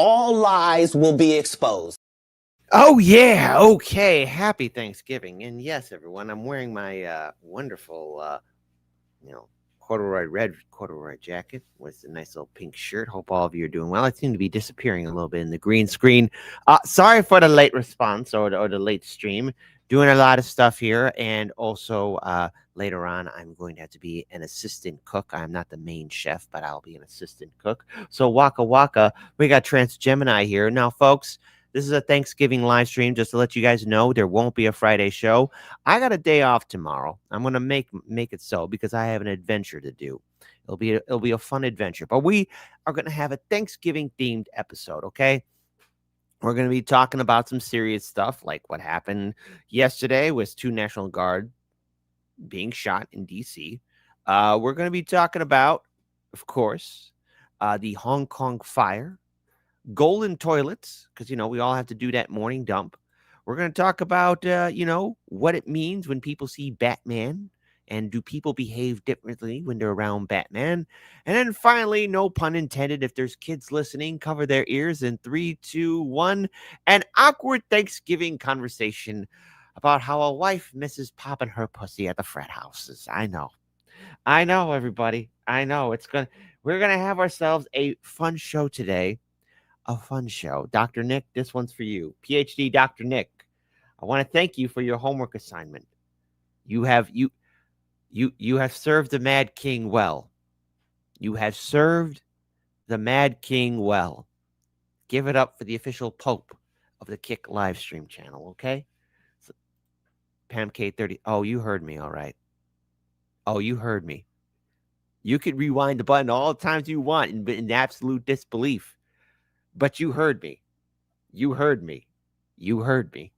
All lies will be exposed. Oh, yeah. Okay. Happy Thanksgiving. And yes, everyone, I'm wearing my wonderful, red corduroy jacket with a nice little pink shirt. Hope all of you are doing well. I seem to be disappearing a little bit in the green screen. Sorry for the late response or the late stream. Doing a lot of stuff here. And also, later on, I'm going to have to be an assistant cook. I'm not the main chef, but I'll be an assistant cook. So waka waka, we got Trans Gemini here. Now, folks, this is a Thanksgiving live stream. Just to let you guys know, there won't be a Friday show. I got a day off tomorrow. I'm gonna make it so because I have an adventure to do. It'll be a fun adventure. But we are gonna have a Thanksgiving themed episode. Okay. We're going to be talking about some serious stuff like what happened yesterday with 2 National Guard being shot in D.C. We're going to be talking about, of course, the Hong Kong fire, golden toilets, because, we all have to do that morning dump. We're going to talk about, what it means when people see Batman. And do people behave differently when they're around Batman? And then finally, no pun intended, if there's kids listening, cover their ears in 3, 2, 1. An awkward Thanksgiving conversation about how a wife misses popping her pussy at the frat houses. I know, everybody. I know we're going to have ourselves a fun show today. A fun show. Dr. Nick, this one's for you. PhD Dr. Nick, I want to thank you for your homework assignment. You have served the Mad King well. You have served the Mad King well. Give it up for the official Pope of the Kick live stream channel, okay? So, Pam K30. Oh, you heard me, all right. Oh, you heard me. You could rewind the button all the times you want in absolute disbelief. But you heard me. You heard me. You heard me.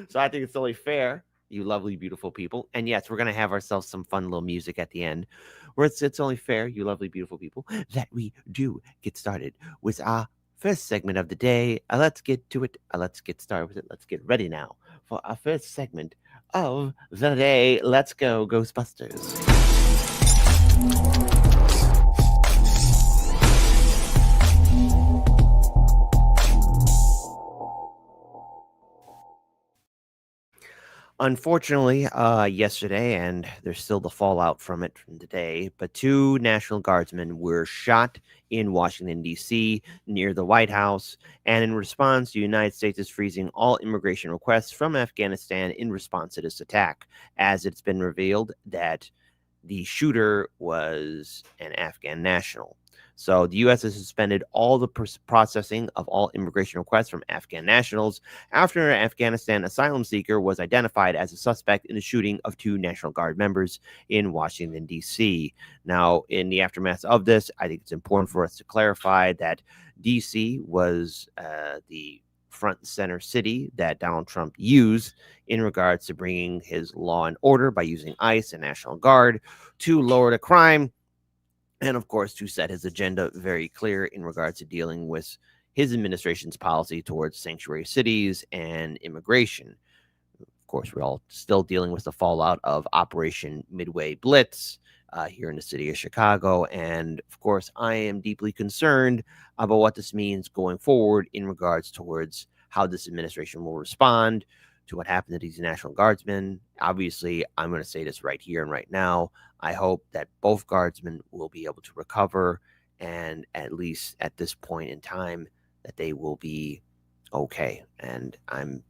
So I think it's only fair, you lovely, beautiful people. And yes, we're going to have ourselves some fun little music at the end where it's only fair, you lovely, beautiful people, that we do get started with our first segment of the day. Let's get to it. Let's get started with it. Let's get ready now for our first segment of the day. Let's go, Ghostbusters. Unfortunately, yesterday, and there's still the fallout from it from today, but 2 National Guardsmen were shot in Washington, D.C., near the White House. And in response, the United States is freezing all immigration requests from Afghanistan in response to this attack, as it's been revealed that the shooter was an Afghan national. So the U.S. has suspended all the processing of all immigration requests from Afghan nationals after an Afghanistan asylum seeker was identified as a suspect in the shooting of 2 National Guard members in Washington, D.C. Now, in the aftermath of this, I think it's important for us to clarify that D.C. was the front and center city that Donald Trump used in regards to bringing his law and order by using ICE and National Guard to lower the crime. And, of course, to set his agenda very clear in regards to dealing with his administration's policy towards sanctuary cities and immigration. Of course, we're all still dealing with the fallout of Operation Midway Blitz here in the city of Chicago. And, of course, I am deeply concerned about what this means going forward in regards towards how this administration will respond to what happened to these National Guardsmen. Obviously, I'm going to say this right here and right now. I hope that both guardsmen will be able to recover, and at least at this point in time, that they will be okay. And I'm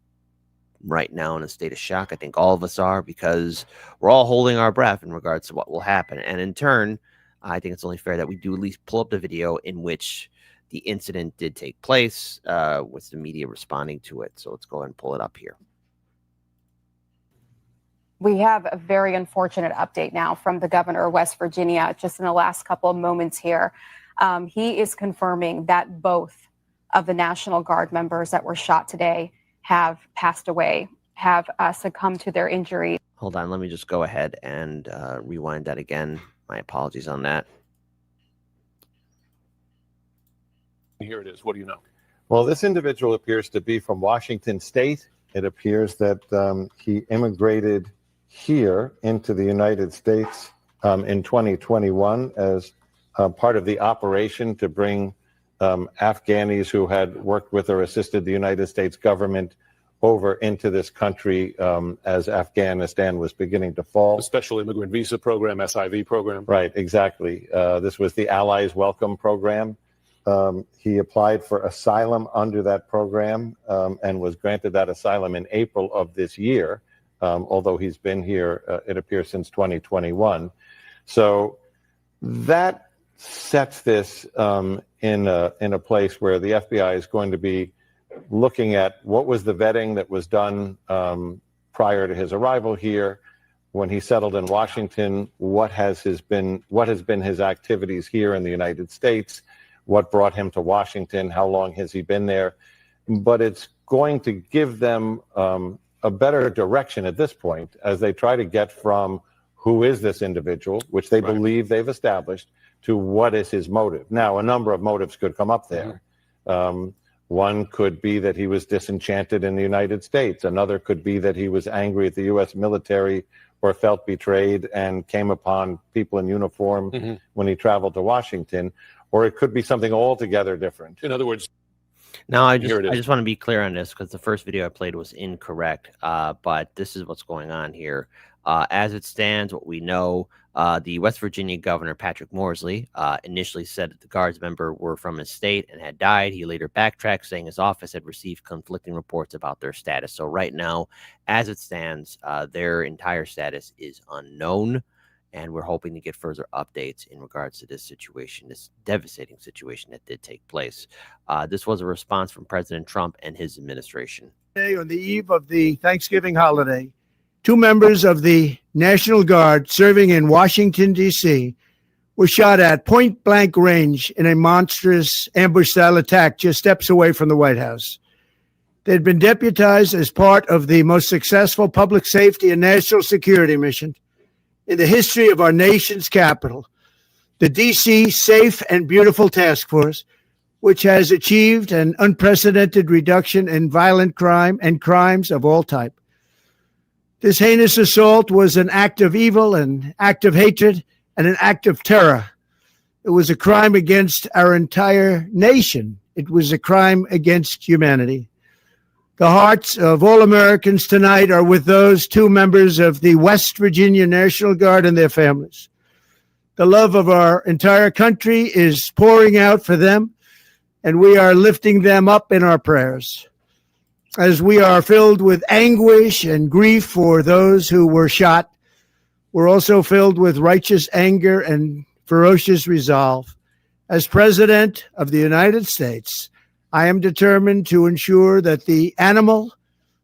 right now in a state of shock. I think all of us are, because we're all holding our breath in regards to what will happen. And in turn, I think it's only fair that we do at least pull up the video in which the incident did take place, with the media responding to it. So let's go ahead and pull it up here. We have a very unfortunate update now from the governor of West Virginia just in the last couple of moments here. He is confirming that both of the National Guard members that were shot today have passed away, have succumbed to their injuries. Hold on, let me just go ahead and rewind that again. My apologies on that. Here it is. What do you know? Well, this individual appears to be from Washington State. It appears that he immigrated here into the United States in 2021 as part of the operation to bring Afghanis who had worked with or assisted the United States government over into this country as Afghanistan was beginning to fall. The Special Immigrant Visa Program, SIV program. Right, exactly. This was the Allies Welcome Program. He applied for asylum under that program and was granted that asylum in April of this year, although he's been here, it appears, since 2021. So that sets this in a place where the FBI is going to be looking at what was the vetting that was done prior to his arrival here, when he settled in Washington, what has been his activities here in the United States, what brought him to Washington, how long has he been there. But it's going to give them a better direction at this point as they try to get from who is this individual, which they believe they've established, to what is his motive. Now, a number of motives could come up there. One could be that he was disenchanted in the United States. Another could be that he was angry at the U.S. military or felt betrayed and came upon people in uniform when he traveled to Washington. Or it could be something altogether different. In other words, now I just want to be clear on this because the first video I played was incorrect. But this is what's going on here. As it stands, what we know, the West Virginia governor, Patrick Morsley, initially said that the Guards member were from his state and had died. He later backtracked, saying his office had received conflicting reports about their status. So right now, as it stands, their entire status is unknown. And we're hoping to get further updates in regards to this situation, this devastating situation that did take place. This was a response from President Trump and his administration. Today, on the eve of the Thanksgiving holiday, 2 members of the National Guard serving in Washington, D.C., were shot at point-blank range in a monstrous ambush-style attack just steps away from the White House. They had been deputized as part of the most successful public safety and national security mission in the history of our nation's capital, the D.C. Safe and Beautiful Task Force, which has achieved an unprecedented reduction in violent crime and crimes of all type. This heinous assault was an act of evil, an act of hatred, and an act of terror. It was a crime against our entire nation. It was a crime against humanity. The hearts of all Americans tonight are with those 2 members of the West Virginia National Guard and their families. The love of our entire country is pouring out for them, and we are lifting them up in our prayers. As we are filled with anguish and grief for those who were shot, we're also filled with righteous anger and ferocious resolve. As President of the United States, I am determined to ensure that the animal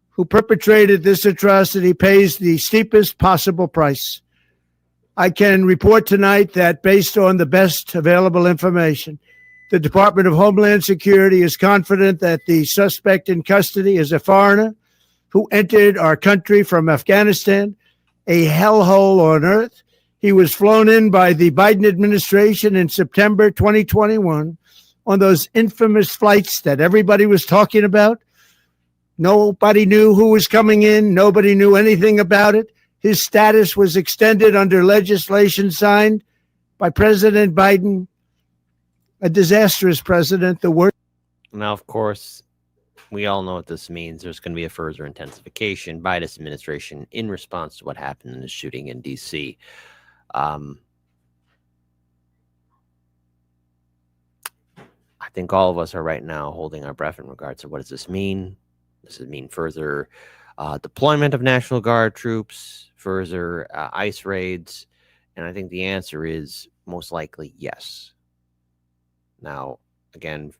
who perpetrated this atrocity pays the steepest possible price. I can report tonight that based on the best available information, the Department of Homeland Security is confident that the suspect in custody is a foreigner who entered our country from Afghanistan, a hellhole on earth. He was flown in by the Biden administration in September 2021 on those infamous flights that everybody was talking about. Nobody knew who was coming in. Nobody knew anything about it. His status was extended under legislation signed by President Biden, a disastrous president, the worst. Now, of course, we all know what this means. There's going to be a further intensification by this administration in response to what happened in the shooting in D.C. I think all of us are right now holding our breath in regards to what does this mean? Does it mean further deployment of National Guard troops, further ICE raids? And I think the answer is most likely yes. Now, again,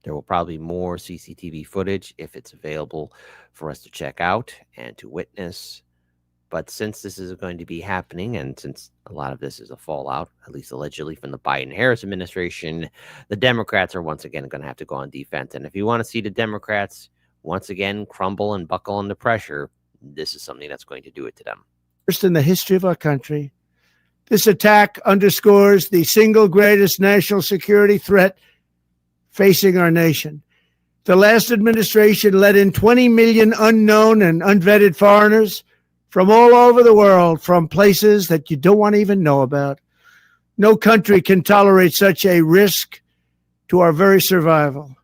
there will probably be more CCTV footage if it's available for us to check out and to witness. But since this is going to be happening, and since a lot of this is a fallout, at least allegedly from the Biden-Harris administration, the Democrats are once again going to have to go on defense. And if you want to see the Democrats once again crumble and buckle under pressure, this is something that's going to do it to them. First in the history of our country, this attack underscores the single greatest national security threat facing our nation. The last administration let in 20 million unknown and unvetted foreigners from all over the world, from places that you don't want to even know about. No country can tolerate such a risk to our very survival.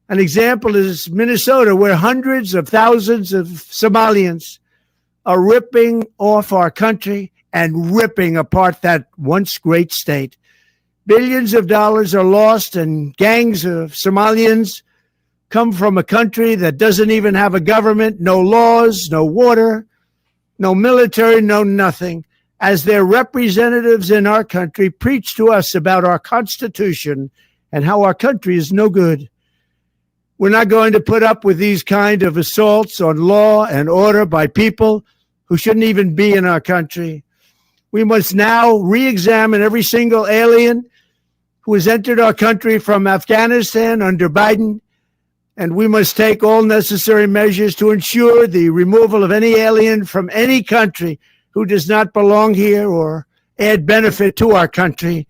An example is Minnesota, where hundreds of thousands of Somalians are ripping off our country and ripping apart that once great state. Billions of dollars are lost, and gangs of Somalians come from a country that doesn't even have a government, no laws, no water, no military, no nothing, as their representatives in our country preach to us about our Constitution and how our country is no good. We're not going to put up with these kind of assaults on law and order by people who shouldn't even be in our country. We must now re-examine every single alien who has entered our country from Afghanistan under Biden, and we must take all necessary measures to ensure the removal of any alien from any country who does not belong here or add benefit to our country.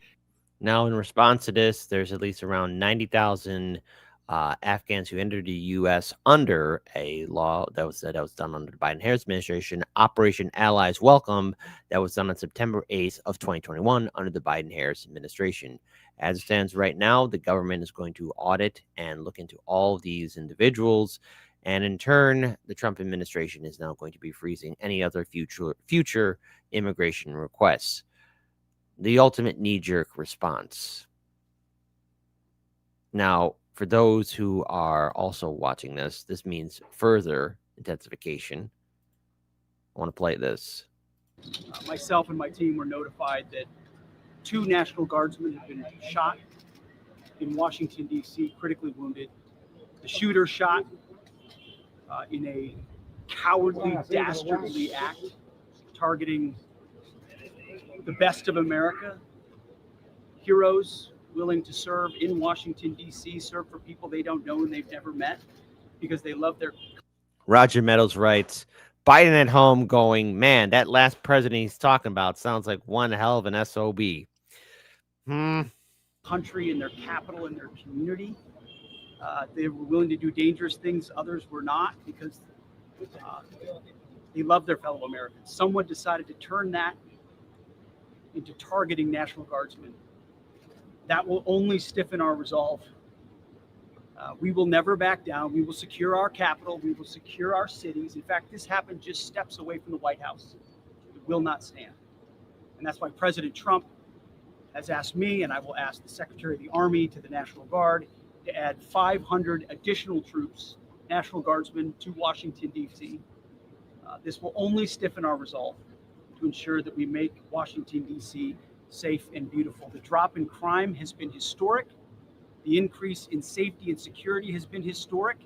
Now, in response to this, there's at least around 90,000 Afghans who entered the U.S. under a law that was done under the Biden-Harris administration, Operation Allies Welcome, that was done on September 8th of 2021 under the Biden-Harris administration. As it stands right now, the government is going to audit and look into all of these individuals, and in turn, the Trump administration is now going to be freezing any other future immigration requests. The ultimate knee-jerk response. Now, for those who are also watching this means further intensification. I want to play this. Myself and my team were notified that 2 National Guardsmen have been shot in Washington, D.C., critically wounded. The shooter shot in a cowardly, dastardly act targeting the best of America, heroes willing to serve in Washington, D.C., serve for people they don't know and they've never met because they love their... Roger Meadows writes, Biden at home going, man, that last president he's talking about sounds like one hell of an SOB. Country and their capital and their community. They were willing to do dangerous things others were not because they love their fellow Americans. Someone decided to turn that into targeting National Guardsmen. That will only stiffen our resolve. We will never back down. We will secure our capital. We will secure our cities. In fact, this happened just steps away from the White House. It will not stand. And that's why President Trump has asked me, and I will ask the Secretary of the Army to the National Guard, to add 500 additional troops, National Guardsmen, to Washington, D.C. This will only stiffen our resolve to ensure that we make Washington, D.C. safe and beautiful. The drop in crime has been historic. The increase in safety and security has been historic.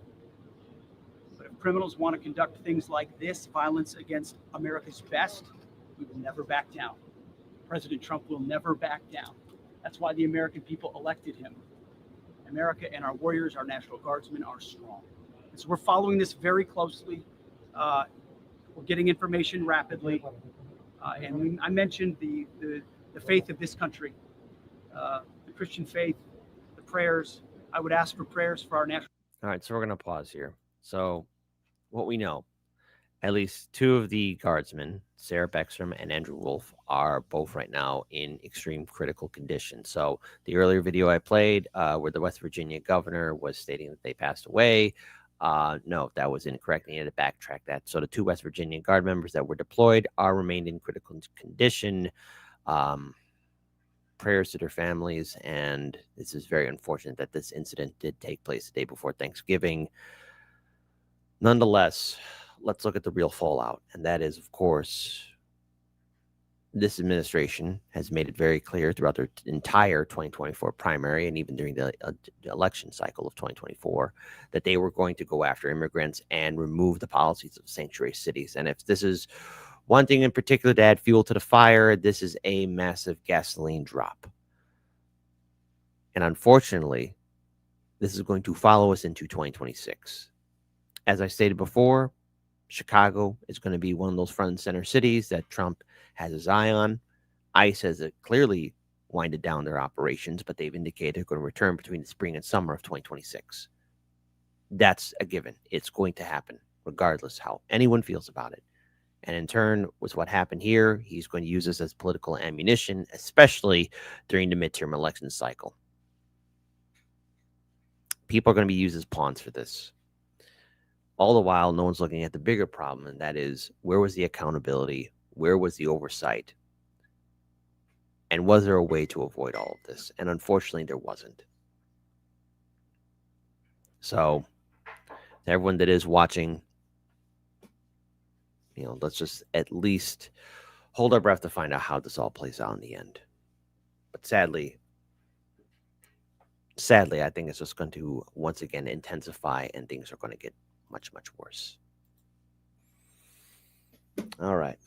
But if criminals want to conduct things like this, violence against America's best, we will never back down. President Trump will never back down. That's why the American people elected him. America and our warriors, our National Guardsmen, are strong. And so we're following this very closely. We're getting information rapidly. I mentioned the faith of this country, the Christian faith, the prayers. I would ask for prayers for our national. All right, so we're going to pause here. So what we know, at least 2 of the guardsmen, Sarah Beckstrom and Andrew Wolf, are both right now in extreme critical condition. So the earlier video I played where the West Virginia governor was stating that they passed away, no, that was incorrect. They needed to backtrack that. So the 2 West Virginia Guard members that were deployed are remained in critical condition. Prayers to their families, and this is very unfortunate that this incident did take place the day before Thanksgiving. Nonetheless, let's look at the real fallout, and that is, of course, this administration has made it very clear throughout their entire 2024 primary and even during the election cycle of 2024 that they were going to go after immigrants and remove the policies of sanctuary cities. And if this is One thing in particular to add fuel to the fire, this is a massive gasoline drop. And unfortunately, this is going to follow us into 2026. As I stated before, Chicago is going to be one of those front and center cities that Trump has his eye on. ICE has clearly winded down their operations, but they've indicated they're going to return between the spring and summer of 2026. That's a given. It's going to happen, regardless how anyone feels about it. And in turn, with what happened here, he's going to use this as political ammunition, especially during the midterm election cycle. People are going to be used as pawns for this. All the while, no one's looking at the bigger problem, and that is, where was the accountability? Where was the oversight? And was there a way to avoid all of this? And unfortunately, there wasn't. So, to everyone that is watching, let's just at least hold our breath to find out how this all plays out in the end. But sadly, I think it's just going to once again intensify, and things are going to get much, much worse. All right.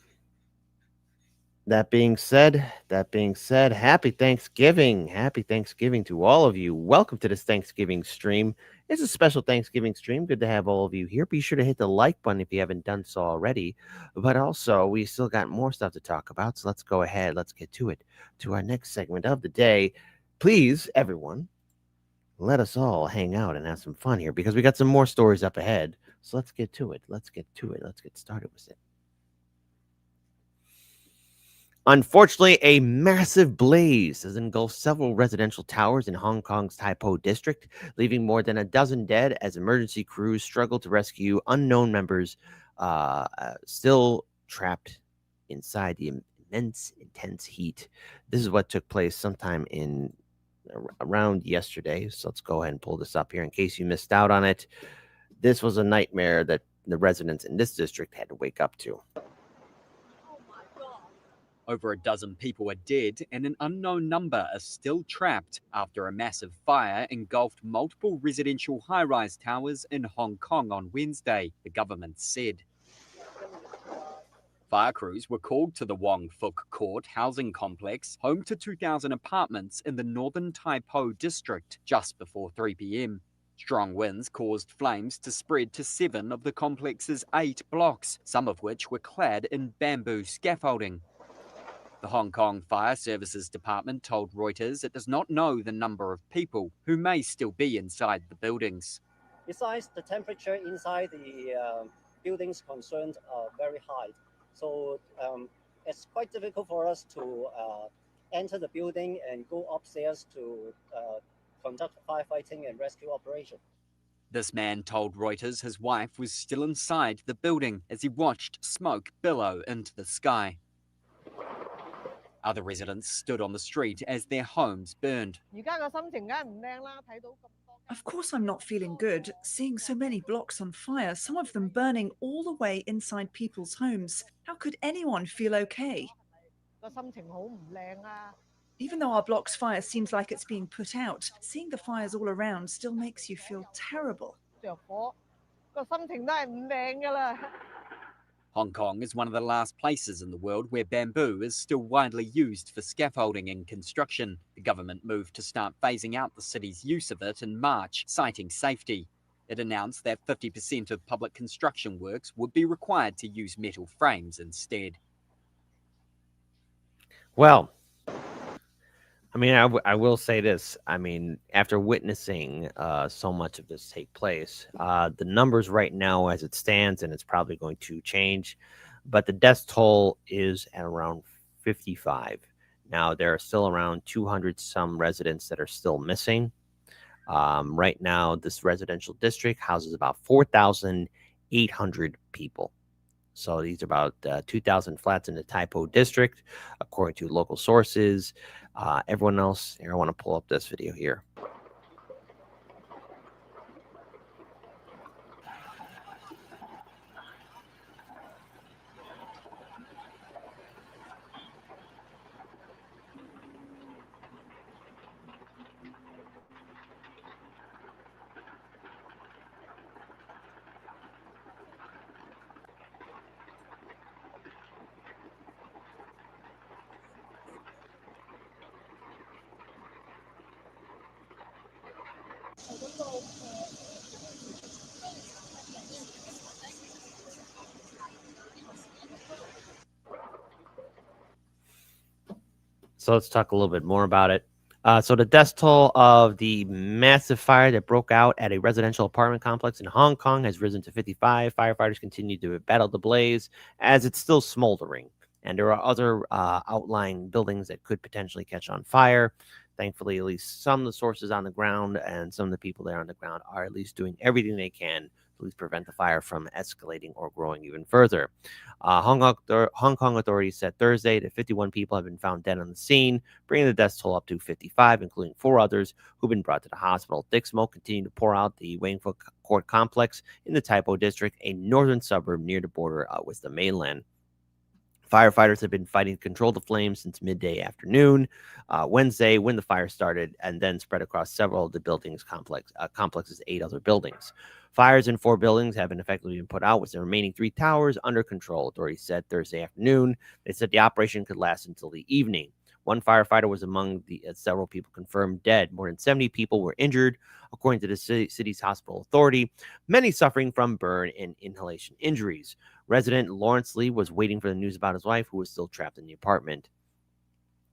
That being said, happy Thanksgiving. Happy Thanksgiving to all of you. Welcome to this Thanksgiving stream. It's a special Thanksgiving stream. Good to have all of you here. Be sure to hit the like button if you haven't done so already. But also, we still got more stuff to talk about. So let's go ahead. Let's get to it. To our next segment of the day. Please, everyone, let us all hang out and have some fun here, because we got some more stories up ahead. So let's get to it. Let's get started with it. Unfortunately, a massive blaze has engulfed several residential towers in Hong Kong's Tai Po district, leaving more than a dozen dead as emergency crews struggle to rescue unknown members still trapped inside the intense heat. This is what took place sometime around yesterday. So let's go ahead and pull this up here in case you missed out on it. This was a nightmare that the residents in this district had to wake up to. Over a dozen people are dead and an unknown number are still trapped after a massive fire engulfed multiple residential high-rise towers in Hong Kong on Wednesday, the government said. Fire crews were called to the Wong Fuk Court housing complex, home to 2,000 apartments in the northern Tai Po district, just before 3 p.m. Strong winds caused flames to spread to 7 of the complex's 8 blocks, some of which were clad in bamboo scaffolding. The Hong Kong Fire Services Department told Reuters it does not know the number of people who may still be inside the buildings. Besides, the temperature inside the buildings concerned are very high. So it's quite difficult for us to enter the building and go upstairs to conduct firefighting and rescue operation. This man told Reuters his wife was still inside the building as he watched smoke billow into the sky. Other residents stood on the street as their homes burned. Of course I'm not feeling good, seeing so many blocks on fire, some of them burning all the way inside people's homes. How could anyone feel okay? Even though our block's fire seems like it's being put out, seeing the fires all around still makes you feel terrible. Hong Kong is one of the last places in the world where bamboo is still widely used for scaffolding and construction. The government moved to start phasing out the city's use of it in March, citing safety. It announced that 50% of public construction works would be required to use metal frames instead. Well, I mean, I will say this. I mean, after witnessing so much of this take place, the numbers right now as it stands, and it's probably going to change, but the death toll is at around 55. Now, there are still around 200 some residents that are still missing. Right now, this residential district houses about 4,800 people. So these are about 2,000 flats in the Tai Po district, according to local sources. Everyone else, here, I want to pull up this video here. So let's talk a little bit more about it. So the death toll of the massive fire that broke out at a residential apartment complex in Hong Kong has risen to 55. Firefighters continue to battle the blaze as it's still smoldering. And there are other outlying buildings that could potentially catch on fire. Thankfully, at least some of the sources on the ground and some of the people there on the ground are at least doing everything they can to at least prevent the fire from escalating or growing even further. Hong Kong authorities said Thursday that 51 people have been found dead on the scene, bringing the death toll up to 55, including 4 others who've been brought to the hospital. Thick smoke continued to pour out the Wangfuk Court complex in the Tai Po district, a northern suburb near the border with the mainland. Firefighters have been fighting to control the flames since midday afternoon Wednesday when the fire started and then spread across several of the buildings complex's 8 other buildings. Fires in 4 buildings have been effectively been put out, with the remaining 3 towers under control, authorities said Thursday afternoon. They said the operation could last until the evening. One firefighter was among the several people confirmed dead. More than 70 people were injured, according to the city's hospital authority, many suffering from burn and inhalation injuries. Resident Lawrence Lee was waiting for the news about his wife, who was still trapped in the apartment.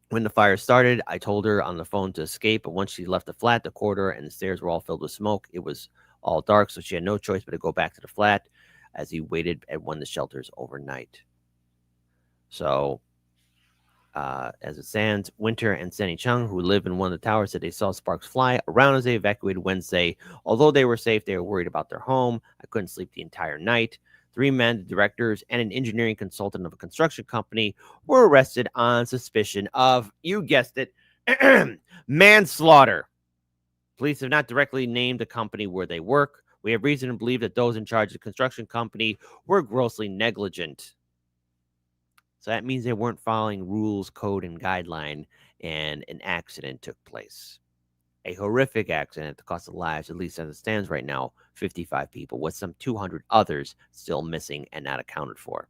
When the fire started, I told her on the phone to escape, but once she left the flat, the corridor and the stairs were all filled with smoke. It was all dark, so she had no choice but to go back to the flat as he waited at one of the shelters overnight. So, as it stands, Winter and Sandy Chung, who live in one of the towers, said they saw sparks fly around as they evacuated Wednesday. Although they were safe, they were worried about their home. I couldn't sleep the entire night. 3 men, the directors, and an engineering consultant of a construction company were arrested on suspicion of, you guessed it, manslaughter. Police have not directly named the company where they work. We have reason to believe that those in charge of the construction company were grossly negligent. So that means they weren't following rules, code, and guideline, and an accident took place. A horrific accident that cost the lives, at least as it stands right now, 55 people, with some 200 others still missing and not accounted for.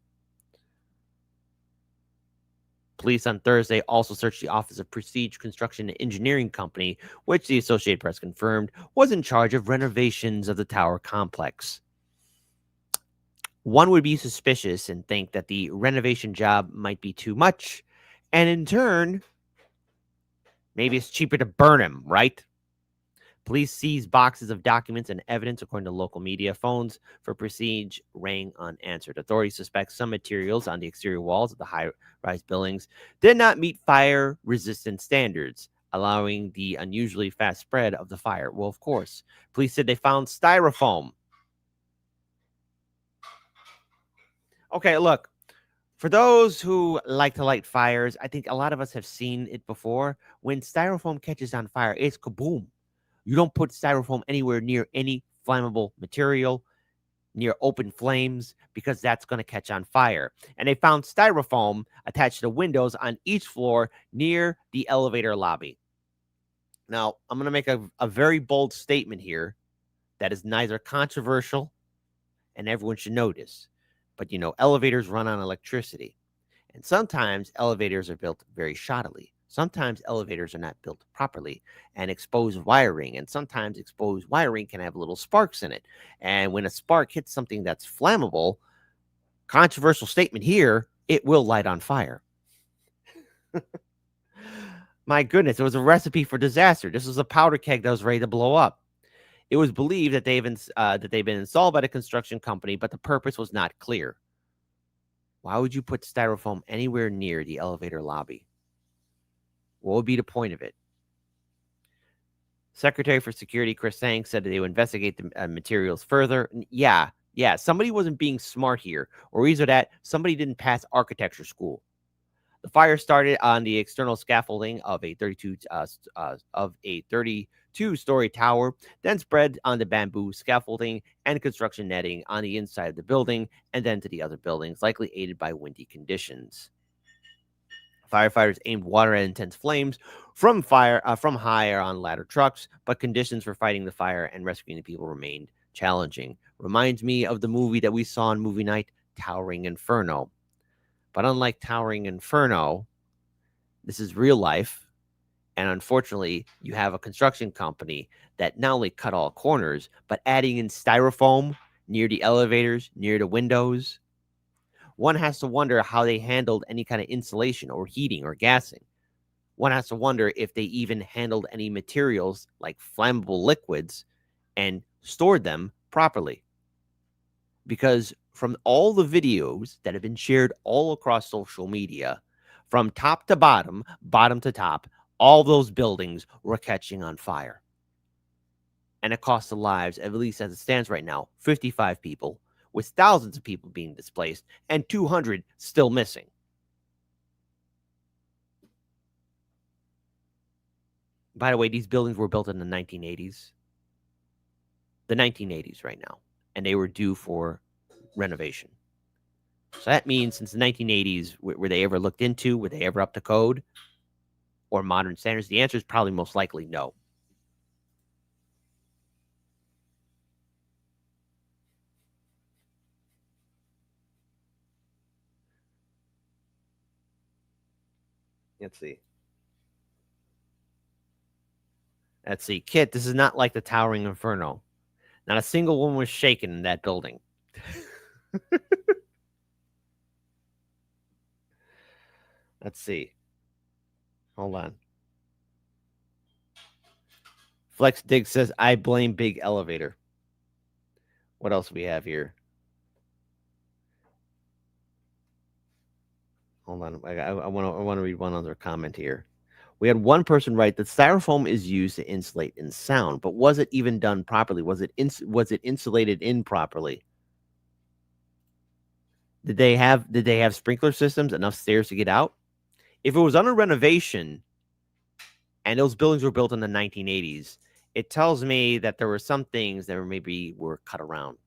Police on Thursday also searched the office of Prestige Construction and Engineering Company, which the Associated Press confirmed was in charge of renovations of the tower complex. One would be suspicious and think that the renovation job might be too much, and in turn, maybe it's cheaper to burn him, right? Police seized boxes of documents and evidence, according to local media. Phones for Prestige rang unanswered. Authorities suspect some materials on the exterior walls of the high-rise buildings did not meet fire-resistant standards, allowing the unusually fast spread of the fire. Well, of course. Police said they found styrofoam. Okay, look. For those who like to light fires, I think a lot of us have seen it before. When styrofoam catches on fire, it's kaboom. You don't put styrofoam anywhere near any flammable material, near open flames, because that's going to catch on fire. And they found styrofoam attached to windows on each floor near the elevator lobby. Now, I'm going to make a very bold statement here that is neither controversial, and everyone should know this. But, you know, elevators run on electricity. And sometimes elevators are built very shoddily. Sometimes elevators are not built properly and exposed wiring. And sometimes exposed wiring can have little sparks in it. And when a spark hits something that's flammable, controversial statement here, it will light on fire. My goodness, it was a recipe for disaster. This was a powder keg that was ready to blow up. It was believed that they've been installed by the construction company, but the purpose was not clear. Why would you put styrofoam anywhere near the elevator lobby? What would be the point of it? Secretary for Security Chris Sang said that they would investigate the materials further. Yeah, somebody wasn't being smart here, or either that somebody didn't pass architecture school. The fire started on the external scaffolding of a 32-story tower, then spread on the bamboo scaffolding and construction netting on the inside of the building, and then to the other buildings, likely aided by windy conditions. Firefighters aimed water at intense flames from higher on ladder trucks, but conditions for fighting the fire and rescuing the people remained challenging. Reminds me of the movie that we saw on movie night, Towering Inferno. But unlike Towering Inferno, this is real life. And unfortunately, you have a construction company that not only cut all corners, but adding in styrofoam near the elevators, near the windows. One has to wonder how they handled any kind of insulation or heating or gassing. one has to wonder if they even handled any materials like flammable liquids and stored them properly. Because from all the videos that have been shared all across social media, from top to bottom, bottom to top, all those buildings were catching on fire. And it cost the lives, at least as it stands right now, 55 people, with thousands of people being displaced and 200 still missing. By the way, these buildings were built in the 1980s. The 1980s right now. And they were due for renovation. So that means since the 1980s, were they ever looked into? Were they ever up to code or modern standards? The answer is probably most likely no. Let's see. Let's see. Kit, this is not like the Towering Inferno. Not a single one was shaken in that building. Let's see. Hold on. Flex Dig says, I blame Big Elevator. What else do we have here? Hold on. I want to read one other comment here. We had one person write that styrofoam is used to insulate in sound, but was it even done properly? Was it insulated in properly? Did they have sprinkler systems, enough stairs to get out? If it was under renovation and those buildings were built in the 1980s, it tells me that there were some things that maybe were cut around.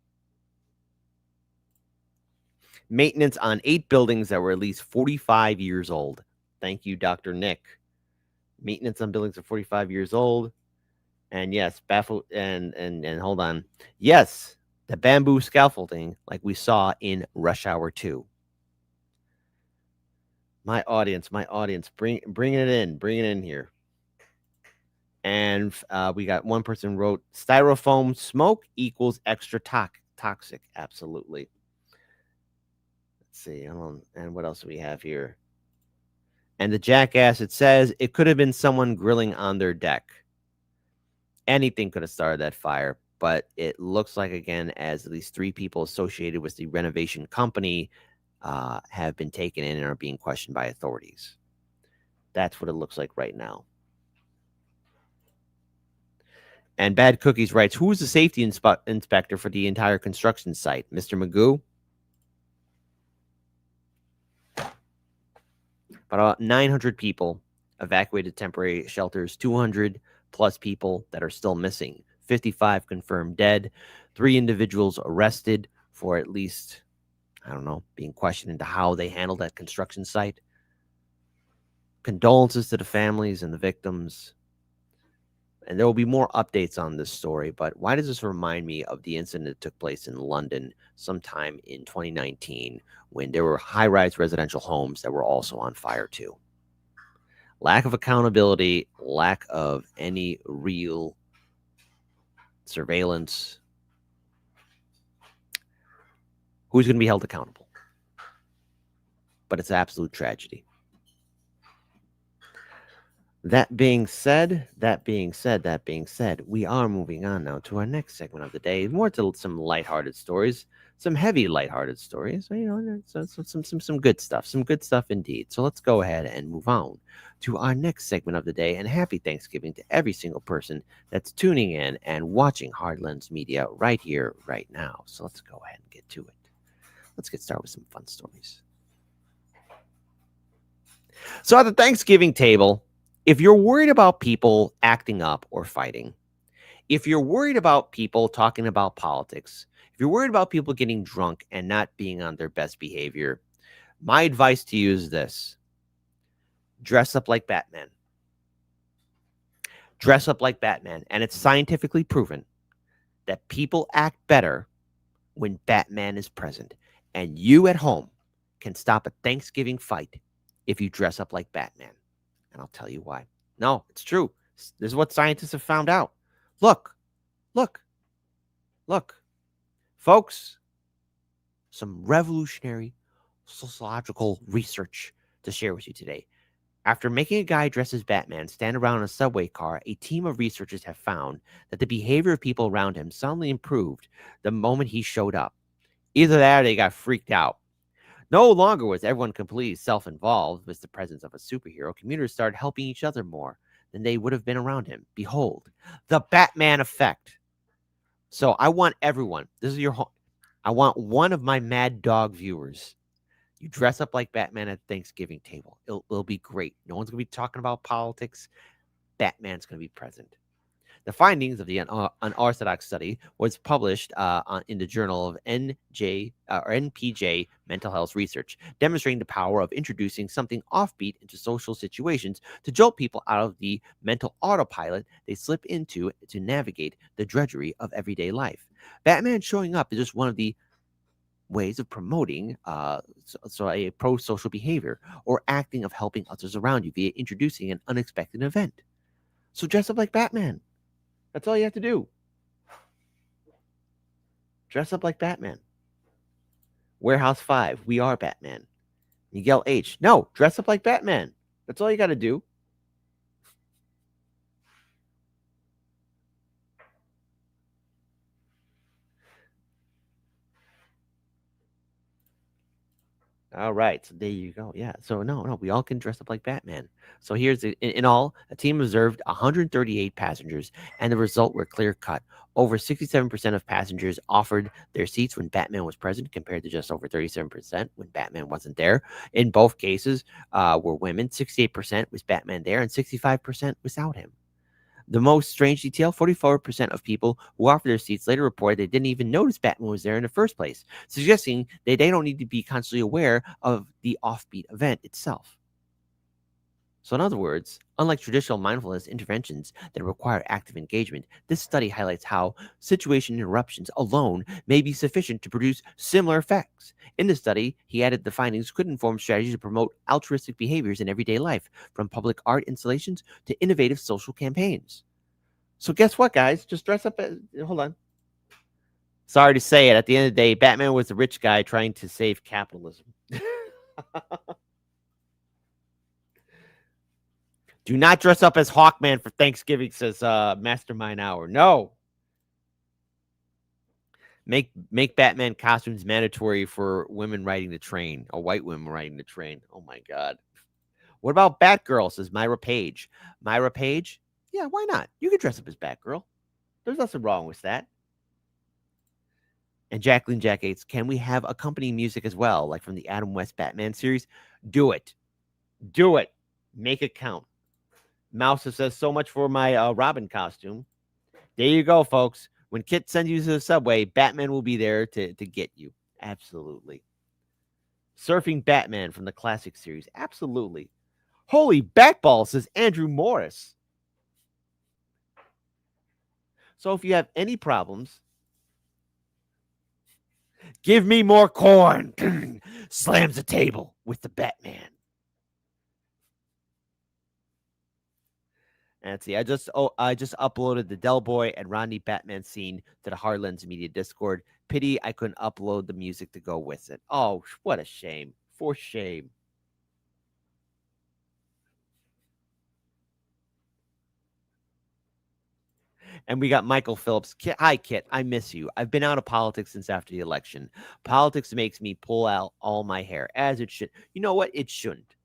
Maintenance on 8 buildings that were at least 45 years old. Thank you, Dr. Nick. Maintenance on buildings are 45 years old. And yes, baffled and hold on. Yes, the bamboo scaffolding like we saw in Rush Hour 2. My audience, bring it in here. And we got one person wrote, styrofoam smoke equals extra toxic. Absolutely. Let's see. And what else do we have here? And the jackass, it says it could have been someone grilling on their deck. Anything could have started that fire, but it looks like, again, as at least 3 people associated with the renovation company have been taken in and are being questioned by authorities. That's what it looks like right now. And Bad Cookies writes, who was the safety inspector for the entire construction site? Mr. Magoo? About 900 people evacuated temporary shelters, 200 plus people that are still missing, 55 confirmed dead, 3 individuals arrested for at least, I don't know, being questioned into how they handled that construction site. Condolences to the families and the victims. And there will be more updates on this story, but why does this remind me of the incident that took place in London sometime in 2019 when there were high-rise residential homes that were also on fire too? Lack of accountability, lack of any real surveillance. Who's going to be held accountable? But it's an absolute tragedy. That being said, we are moving on now to our next segment of the day. More to some lighthearted stories, some heavy lighthearted stories. You know, some good stuff, indeed. So let's go ahead and move on to our next segment of the day. And happy Thanksgiving to every single person that's tuning in and watching Hard Lens Media right here, right now. So let's go ahead and get to it. Let's get started with some fun stories. So at the Thanksgiving table, if you're worried about people acting up or fighting, if you're worried about people talking about politics, if you're worried about people getting drunk and not being on their best behavior, my advice to you is this: dress up like Batman. Dress up like Batman. And it's scientifically proven that people act better when Batman is present. And you at home can stop a Thanksgiving fight if you dress up like Batman. And I'll tell you why. No, it's true. This is what scientists have found out. Look. Folks, some revolutionary sociological research to share with you today. After making a guy dressed as Batman stand around in a subway car, a team of researchers have found that the behavior of people around him suddenly improved the moment he showed up. Either that or they got freaked out. No longer was everyone completely self-involved with the presence of a superhero. Commuters started helping each other more than they would have been around him. Behold, the Batman effect. So I want everyone, this is your home. I want one of my Mad Dog viewers. You dress up like Batman at the Thanksgiving table. It'll be great. No one's going to be talking about politics. Batman's going to be present. The findings of the unorthodox study was published in the Journal of NPJ Mental Health Research, demonstrating the power of introducing something offbeat into social situations to jolt people out of the mental autopilot they slip into to navigate the drudgery of everyday life. Batman showing up is just one of the ways of promoting a pro-social behavior or acting of helping others around you via introducing an unexpected event. So dress up like Batman. That's all you have to do. Dress up like Batman. Warehouse 5, we are Batman. Miguel H. No, dress up like Batman. That's all you got to do. All right, so there you go. Yeah, so no, we all can dress up like Batman. So here's in all, a team observed 138 passengers, and the result were clear cut. Over 67% of passengers offered their seats when Batman was present, compared to just over 37% when Batman wasn't there. In both cases, were women. 68% was Batman there, and 65% without him. The most strange detail, 44% of people who offered their seats later reported they didn't even notice Batman was there in the first place, suggesting that they don't need to be constantly aware of the offbeat event itself. So in other words, unlike traditional mindfulness interventions that require active engagement, this study highlights how situation interruptions alone may be sufficient to produce similar effects. In the study, he added the findings could inform strategies to promote altruistic behaviors in everyday life, from public art installations to innovative social campaigns. So guess what, guys? Just dress up as... Hold on. Sorry to say it. At the end of the day, Batman was a rich guy trying to save capitalism. Do not dress up as Hawkman for Thanksgiving, says Mastermind Hour. No. Make Batman costumes mandatory for women riding the train, or white women riding the train. Oh, my God. What about Batgirl, says Myra Page. Myra Page? Yeah, why not? You can dress up as Batgirl. There's nothing wrong with that. And Jacqueline Jack 8, can we have accompanying music as well, like from the Adam West Batman series? Do it. Do it. Make it count. Mouse says, so much for my Robin costume. There you go, folks. When Kit sends you to the subway, Batman will be there to get you. Absolutely. Surfing Batman from the classic series. Absolutely. Holy Batball, says Andrew Morris. So if you have any problems, give me more corn. Slams the table with the Batman. And see, I just uploaded the Del Boy and Rodney Batman scene to the Hardlands Media Discord. Pity I couldn't upload the music to go with it. Oh, what a shame. For shame. And we got Michael Phillips. Hi, Kit. I miss you. I've been out of politics since after the election. Politics makes me pull out all my hair, as it should. You know what? It shouldn't.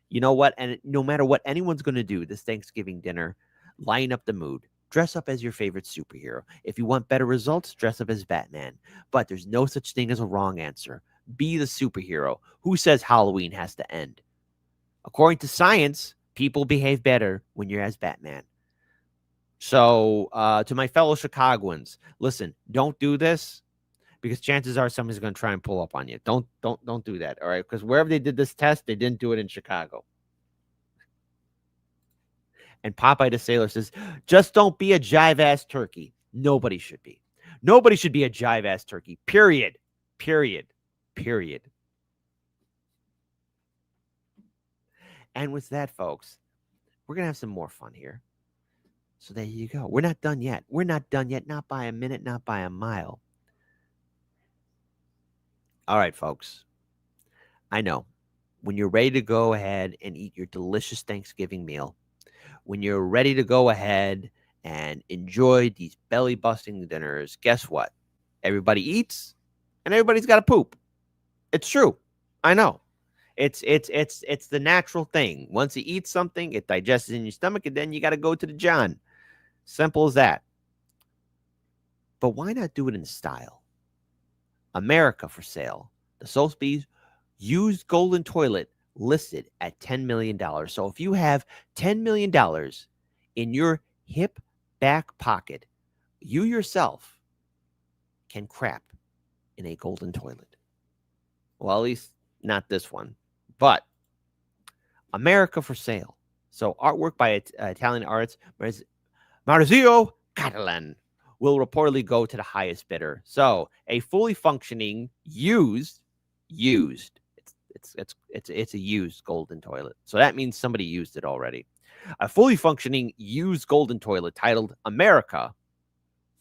You know what? And no matter what anyone's going to do this Thanksgiving dinner, line up the mood. Dress up as your favorite superhero. If you want better results, dress up as Batman. But there's no such thing as a wrong answer. Be the superhero. Who says Halloween has to end? According to science, people behave better when you're as Batman. So to my fellow Chicagoans, listen, don't do this, because chances are somebody's going to try and pull up on you. Don't do that, all right? Because wherever they did this test, they didn't do it in Chicago. And Popeye the Sailor says, just don't be a jive-ass turkey. Nobody should be. Nobody should be a jive-ass turkey, period. Period. Period. And with that, folks, we're going to have some more fun here. So there you go. We're not done yet. We're not done yet. Not by a minute, not by a mile. All right, folks. I know when you're ready to go ahead and eat your delicious Thanksgiving meal, when you're ready to go ahead and enjoy these belly busting dinners, guess what? Everybody eats and everybody's got to poop. It's true. I know. It's the natural thing. Once you eat something, it digests in your stomach, and then you got to go to the John. Simple as that. But why not do it in style? America for sale. The Sotheby's used golden toilet listed at $10 million. So if you have $10 million in your hip back pocket, you yourself can crap in a golden toilet. Well, at least not this one, but America for sale. So artwork by Italian artist Marzio Catalan will reportedly go to the highest bidder. So a fully functioning used it's a used golden toilet. So that means somebody used it already. A fully functioning used golden toilet titled America,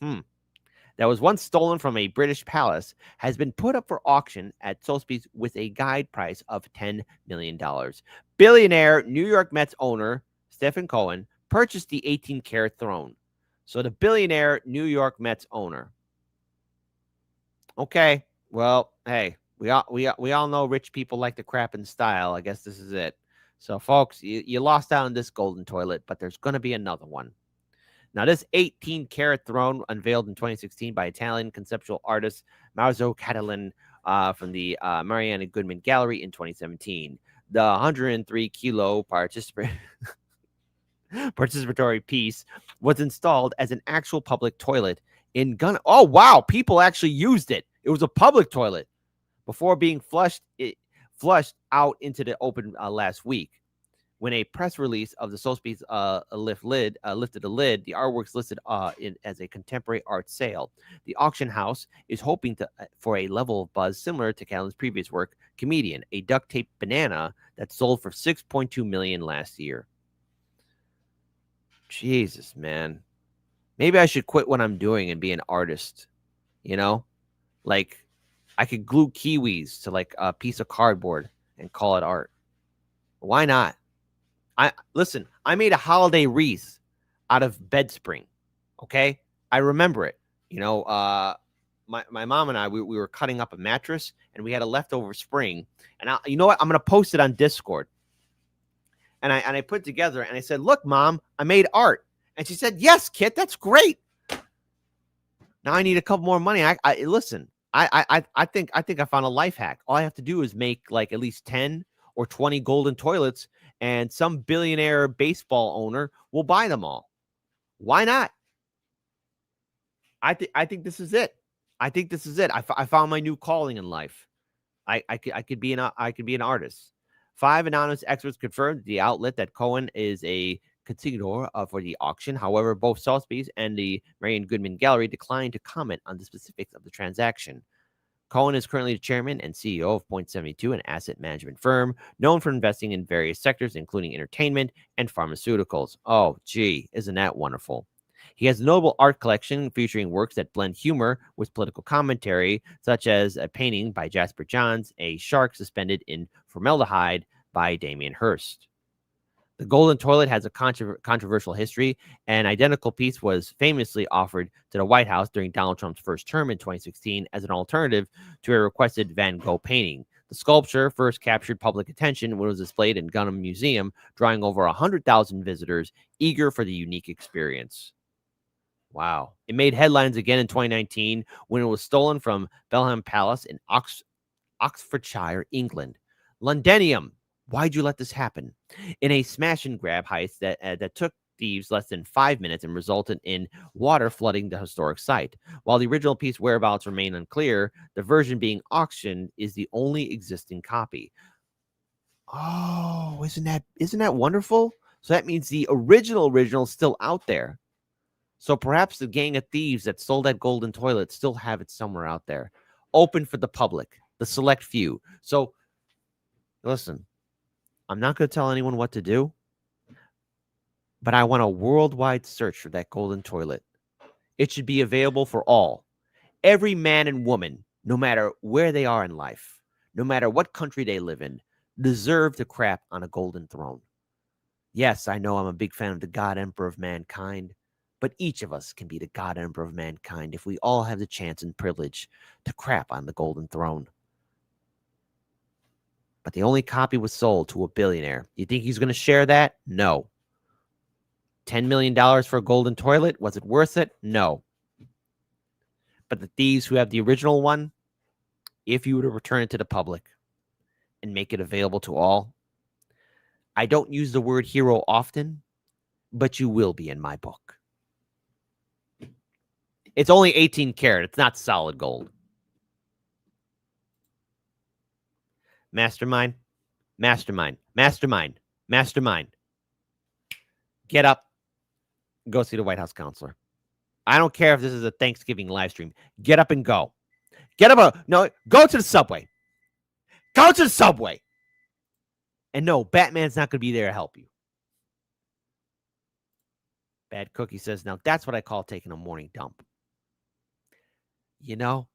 that was once stolen from a British palace, has been put up for auction at Sotheby's with a guide price of $10 million. Billionaire New York Mets owner Stephen Cohen purchased the 18-carat throne. So the billionaire New York Mets owner. Okay, well, hey, we all know rich people like to crap in style. I guess this is it. So, folks, you lost out on this golden toilet, but there's going to be another one. Now, this 18-carat throne unveiled in 2016 by Italian conceptual artist Marzio Catalan from the Mariana Goodman Gallery in 2017. The 103-kilo participatory piece was installed as an actual public toilet in Ghana. Oh, wow. People actually used it. It was a public toilet before being flushed out into the open last week. When a press release of the Sotheby's lifted the lid, the artwork's listed as a contemporary art sale. The auction house is hoping for a level of buzz similar to Callan's previous work, Comedian, a duct tape banana that sold for $6.2 million last year. Jesus, man. Maybe I should quit what I'm doing and be an artist. You know? Like, I could glue kiwis to like a piece of cardboard and call it art. Why not? Listen, I made a holiday wreath out of bed spring. Okay? I remember it. You know, my mom and I, we were cutting up a mattress and we had a leftover spring. And you know what? I'm going to post it on Discord. And I put it together and I said, look, Mom, I made art. And she said, yes, Kit, that's great. Now I need a couple more money. Listen, I think I found a life hack. All I have to do is make like at least 10 or 20 golden toilets, and some billionaire baseball owner will buy them all. Why not? I think this is it. I think this is it. I found my new calling in life. I could be an artist. 5 anonymous experts confirmed the outlet that Cohen is a consignor for the auction. However, both Sotheby's and the Marian Goodman Gallery declined to comment on the specifics of the transaction. Cohen is currently the chairman and CEO of Point72, an asset management firm known for investing in various sectors, including entertainment and pharmaceuticals. Oh, gee, isn't that wonderful? He has a notable art collection featuring works that blend humor with political commentary, such as a painting by Jasper Johns, a shark suspended in formaldehyde by Damien Hirst. The golden toilet has a controversial history. An identical piece was famously offered to the White House during Donald Trump's first term in 2016 as an alternative to a requested Van Gogh painting. The sculpture first captured public attention when it was displayed in Gunham Museum, drawing over 100,000 visitors eager for the unique experience. Wow. It made headlines again in 2019 when it was stolen from Belham Palace in Oxfordshire, England. Londinium. Why'd you let this happen? In a smash and grab heist that took thieves less than 5 minutes and resulted in water flooding the historic site. While the original piece whereabouts remain unclear, the version being auctioned is the only existing copy. Oh, isn't that wonderful? So that means the original is still out there. So perhaps the gang of thieves that stole that golden toilet still have it somewhere out there, open for the public, the select few. So listen, I'm not going to tell anyone what to do, but I want a worldwide search for that golden toilet. It should be available for all. Every man and woman, no matter where they are in life, no matter what country they live in, deserve to crap on a golden throne. Yes, I know I'm a big fan of the God Emperor of mankind, but each of us can be the God Emperor of mankind if we all have the chance and privilege to crap on the golden throne. But the only copy was sold to a billionaire. You think he's going to share that? No. $10 million for a golden toilet? Was it worth it? No. But the thieves who have the original one, if you were to return it to the public and make it available to all, I don't use the word hero often, but you will be in my book. It's only 18 karat. It's not solid gold. Mastermind, mastermind, mastermind, mastermind. Get up. Go see the White House counselor. I don't care if this is a Thanksgiving live stream. Get up and go. Get up. No, go to the subway. Go to the subway. And no, Batman's not going to be there to help you. Bad Cookie says, now that's what I call taking a morning dump. You know,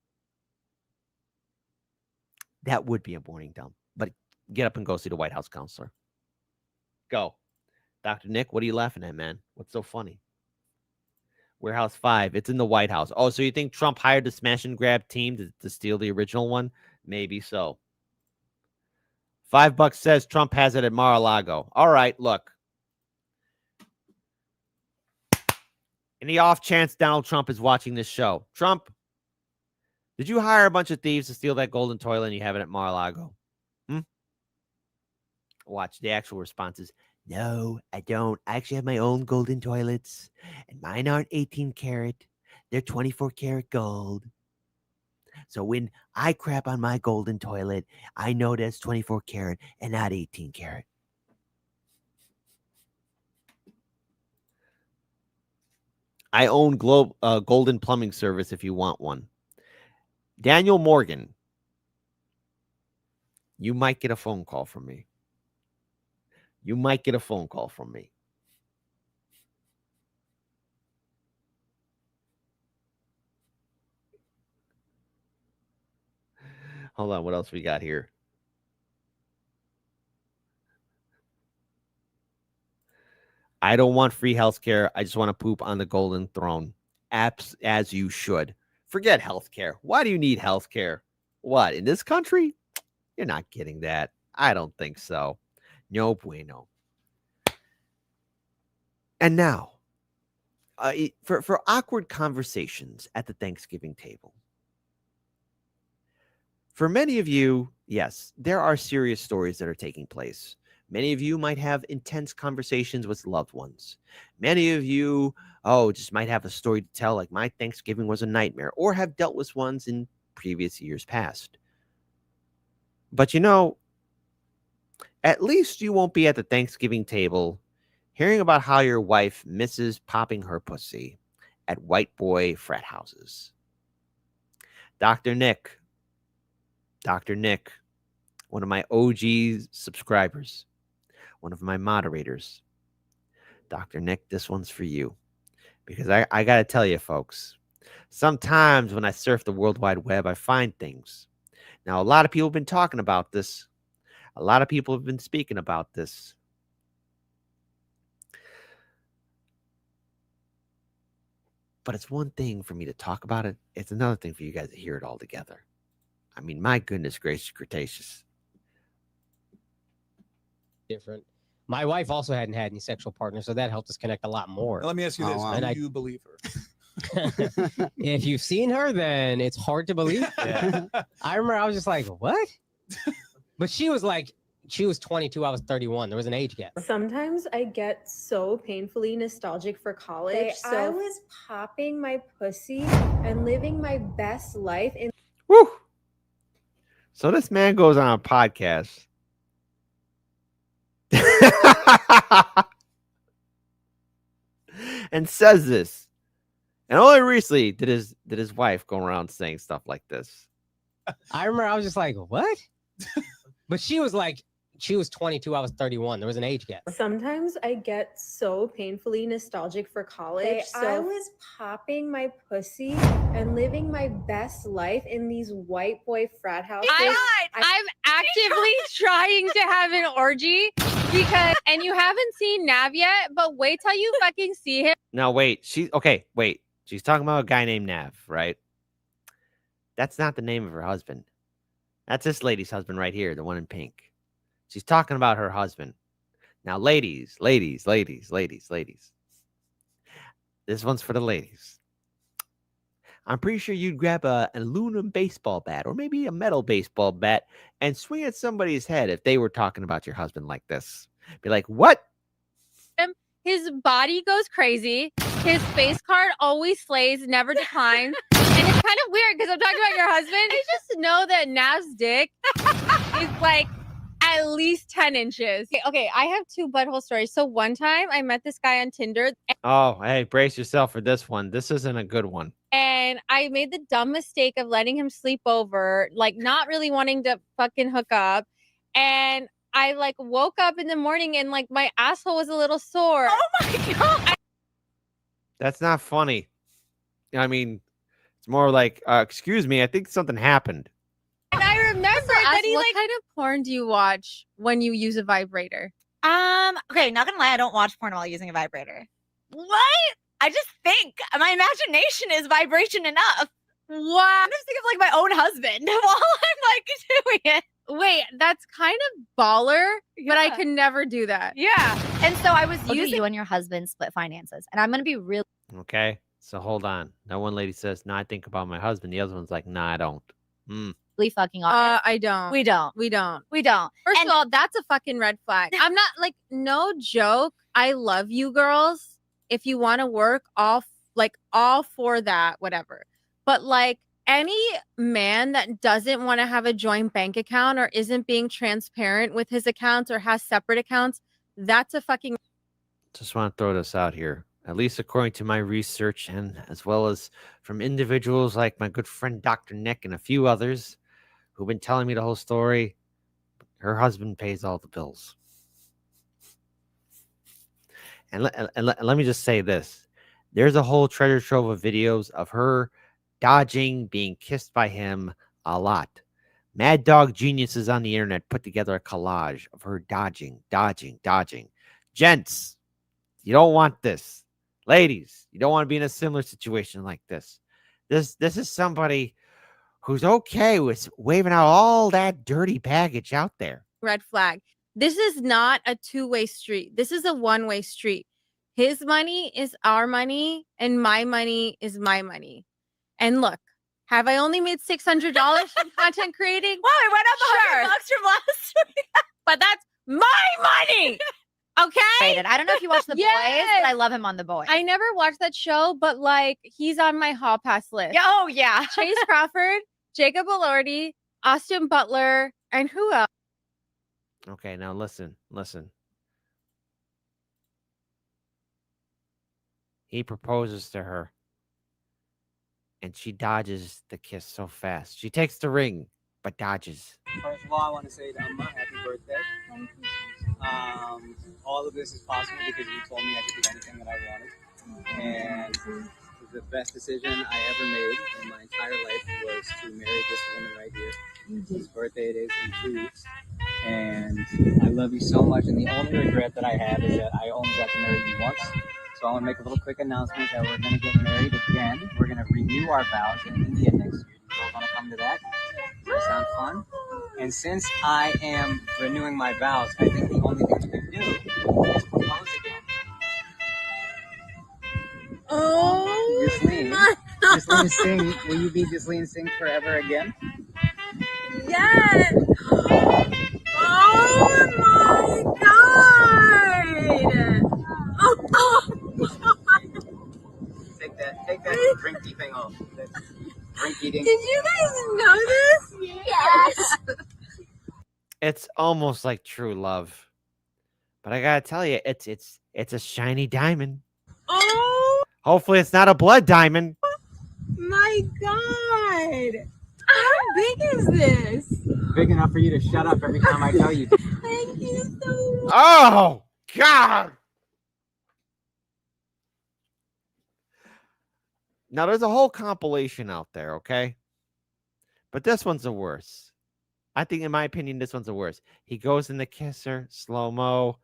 that would be a morning dump. But get up and go see the White House counselor. Go. Dr. Nick, what are you laughing at, man? What's so funny? Warehouse 5. It's in the White House. Oh, so you think Trump hired the smash and grab team to steal the original one? Maybe so. $5 says Trump has it at Mar-a-Lago. All right, look. Any off chance Donald Trump is watching this show? Trump, did you hire a bunch of thieves to steal that golden toilet and you have it at Mar-a-Lago? Watch, the actual response is, no, I don't. I actually have my own golden toilets, and mine aren't 18 karat. They're 24 karat gold. So when I crap on my golden toilet, I know that's 24 karat and not 18 karat. I own Golden Plumbing Service if you want one. Daniel Morgan, you might get a phone call from me. You might get a phone call from me. Hold on, what else we got here? I don't want free healthcare. I just want to poop on the golden throne. Apps as you should. Forget healthcare. Why do you need healthcare? What, in this country? You're not getting that. I don't think so. No bueno. And now, for awkward conversations at the Thanksgiving table. For many of you, yes, there are serious stories that are taking place. Many of you might have intense conversations with loved ones. Many of you, just might have a story to tell, like my Thanksgiving was a nightmare, or have dealt with ones in previous years past. But you know, at least you won't be at the Thanksgiving table hearing about how your wife misses popping her pussy at white boy frat houses. Dr. Nick, one of my OG subscribers, one of my moderators. Dr. Nick, this one's for you. Because I got to tell you, folks, sometimes when I surf the World Wide Web, I find things. Now, a lot of people have been talking about this. A lot of people have been speaking about this. But it's one thing for me to talk about it. It's another thing for you guys to hear it all together. I mean, my goodness gracious, Cretaceous. Different. My wife also hadn't had any sexual partners, so that helped us connect a lot more. Now, let me ask you this. And Do you believe her? If you've seen her, then it's hard to believe. Yeah. I remember I was just like, what? But she was 22, I was 31. There was an age gap. Sometimes I get so painfully nostalgic for college. So I was popping my pussy and living my best life in. Woo! So this man goes on a podcast. And says this. And only recently did his wife go around saying stuff like this. I remember I was just like, what? But she was she was 22, I was 31. There was an age gap. Sometimes I get so painfully nostalgic for college. I was popping my pussy and living my best life in these white boy frat houses. I'm actively trying to have an orgy because, and you haven't seen Nav yet, but wait till you fucking see him. No, wait. Wait. She's talking about a guy named Nav, right? That's not the name of her husband. That's this lady's husband right here, the one in pink. She's talking about her husband. Now, ladies. This one's for the ladies. I'm pretty sure you'd grab an aluminum baseball bat or maybe a metal baseball bat and swing at somebody's head if they were talking about your husband like this. Be like, what? His body goes crazy. His face card always slays, never declines. And it's kind of weird because I'm talking about your husband. I just know that Nav's dick is like at least 10 inches. Okay, I have two butthole stories. So one time I met this guy on Tinder. Oh, hey, brace yourself for this one. This isn't a good one. And I made the dumb mistake of letting him sleep over, like not really wanting to fucking hook up. And I like woke up in the morning and like my asshole was a little sore. Oh my God. That's not funny. I mean, it's more like, excuse me, I think something happened. And I remember that he what kind of porn do you watch when you use a vibrator? Okay, not gonna lie, I don't watch porn while using a vibrator. What? I just think my imagination is vibration enough. What? I just think of like my own husband while I'm like doing it. Wait, that's kind of baller, but I could never do that. Yeah. And so I was using you and your husband split finances. And I'm going to be real. Okay, so hold on. Now one lady says, no, I think about my husband. The other one's like, no, I don't. Fucking honest. I don't. We don't. First of all, that's a fucking red flag. I'm not like, no joke. I love you girls. If you want to work, all for that, whatever. But like any man that doesn't want to have a joint bank account or isn't being transparent with his accounts or has separate accounts, that's a fucking. Just want to throw this out here. At least according to my research and as well as from individuals like my good friend Dr. Nick and a few others who've been telling me the whole story, her husband pays all the bills. And let me just say this. There's a whole treasure trove of videos of her dodging being kissed by him a lot. Mad Dog Geniuses on the internet put together a collage of her dodging. Gents, you don't want this. Ladies, you don't want to be in a similar situation like this. This is somebody who's okay with waving out all that dirty baggage out there. Red flag. This is not a two-way street. This is a one-way street. His money is our money and my money is my money. And look, have I only made $600 from content creating? Wow, I went up $100 from last week. But that's my money. Okay. I don't know if you watch The Boys, but I love him on The Boys. I never watched that show, but like he's on my hall pass list. Oh yeah. Chase Crawford, Jacob Elordi, Austin Butler, and who else? Okay, now listen. He proposes to her. And she dodges the kiss so fast. She takes the ring, but dodges. First of all, I want to say to Amma, happy birthday. All of this is possible because you told me I could do anything that I wanted. And the best decision I ever made in my entire life was to marry this woman right here. His birthday it is in 2 weeks. And I love you so much. And the only regret that I have is that I only got to marry you once. So I want to make a little quick announcement that we're going to get married again. We're going to renew our vows in India next year. You all want to come to that? Does that sound fun? And since I am renewing my vows, I think the only thing we can do is propose again. Oh, Ghislaine, sing. Will you be Ghislaine Sing forever again? yes. Oh my God. Take that drinky thing off. That drink eating. Did you guys know this? Yes. It's almost like true love. But I gotta tell you, it's a shiny diamond. Oh Hopefully it's not a blood diamond. my God. How big is this? Big enough for you to shut up every time I tell you. Thank you so much. Oh, God. Now, there's a whole compilation out there, okay? But this one's the worst. I think, in my opinion, this one's the worst. He goes in to kiss her, slow-mo,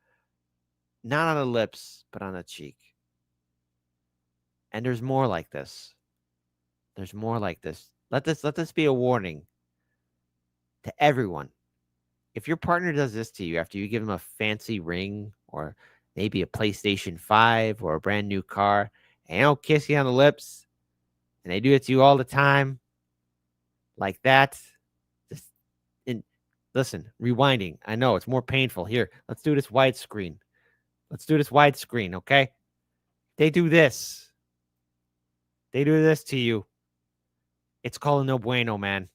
not on the lips, but on the cheek. And there's more like this. There's more like this. Let this be a warning to everyone. If your partner does this to you after you give him a fancy ring or maybe a PlayStation 5 or a brand new car, and they don't kiss you on the lips, and they do it to you all the time, like that, listen, rewinding. I know it's more painful. Here, let's do this widescreen. Let's do this widescreen, okay? They do this. They do this to you. It's called a no bueno, man.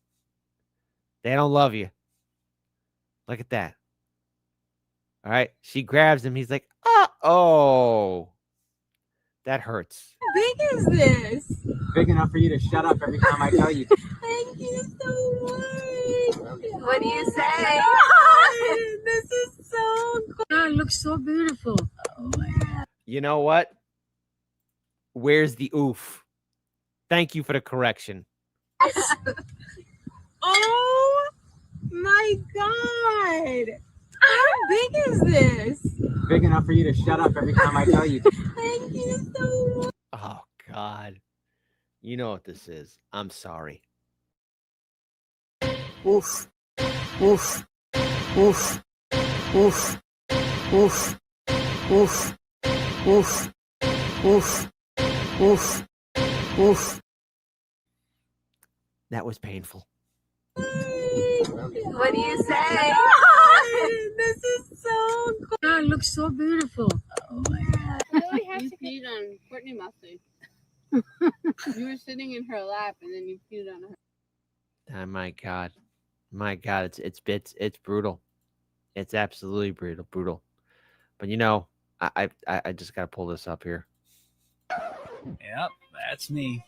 They don't love you. Look at that. All right. She grabs him. He's like, oh. That hurts. How big is this? Big enough for you to shut up every time I tell you. Thank you so much. What do you say? This is so cool. Oh, it looks so beautiful. Oh my God. You know what? Where's the oof? Thank you for the correction. Oh my God. How big is this? Big enough for you to shut up every time I tell you. Thank you so much. Oh, God. You know what this is. I'm sorry. Oof. Oof. Oof. Oof. Oof. Oof. Oof. Oof. Oof. Oof. That was painful. What do you say? This is so cool. Oh, it looks so beautiful. Oh my God. I really have to peed on Courtney Mustard. You were sitting in her lap and then you peed on her. Oh, my God. My God, it's brutal. It's absolutely brutal. But you know, I just gotta pull this up here. Yep, that's me.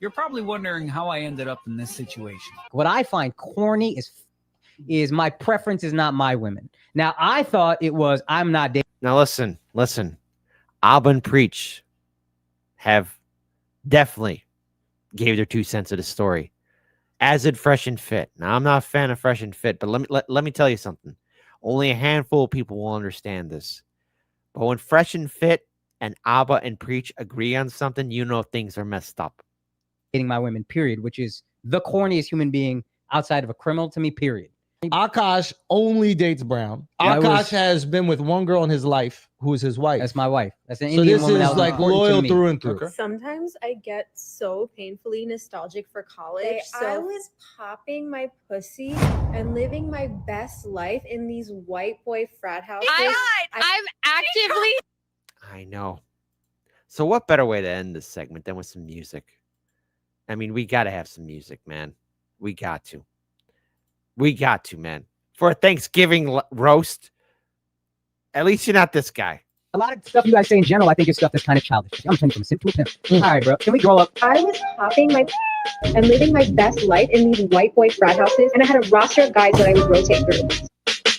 You're probably wondering how I ended up in this situation. What I find corny is my preference is not my women. Now, I thought it was I'm not dating. Now listen. Abba and Preach have definitely gave their 2 cents of the story. As did Fresh and Fit. Now, I'm not a fan of Fresh and Fit, but let me tell you something. Only a handful of people will understand this. But when Fresh and Fit and Abba and Preach agree on something, you know things are messed up. Dating my women, period, which is the corniest human being outside of a criminal to me, period. Akash only dates Brown. Akash has been with one girl in his life who is his wife. That's my wife. That's an so Indian this woman. is like loyal through and through. Sometimes I get so painfully nostalgic for college. I was popping my pussy and living my best life in these white boy frat houses. I'm actively. I know. So what better way to end this segment than with some music? I mean, we got to have some music, man. We got to, man. For a Thanksgiving roast, at least you're not this guy. A lot of stuff you guys say in general, I think is stuff that's kind of childish. I'm turning from a simp to a pimp. All right, bro. Can we grow up? I was popping my and living my best life in these white boy frat houses, and I had a roster of guys that I would rotate through.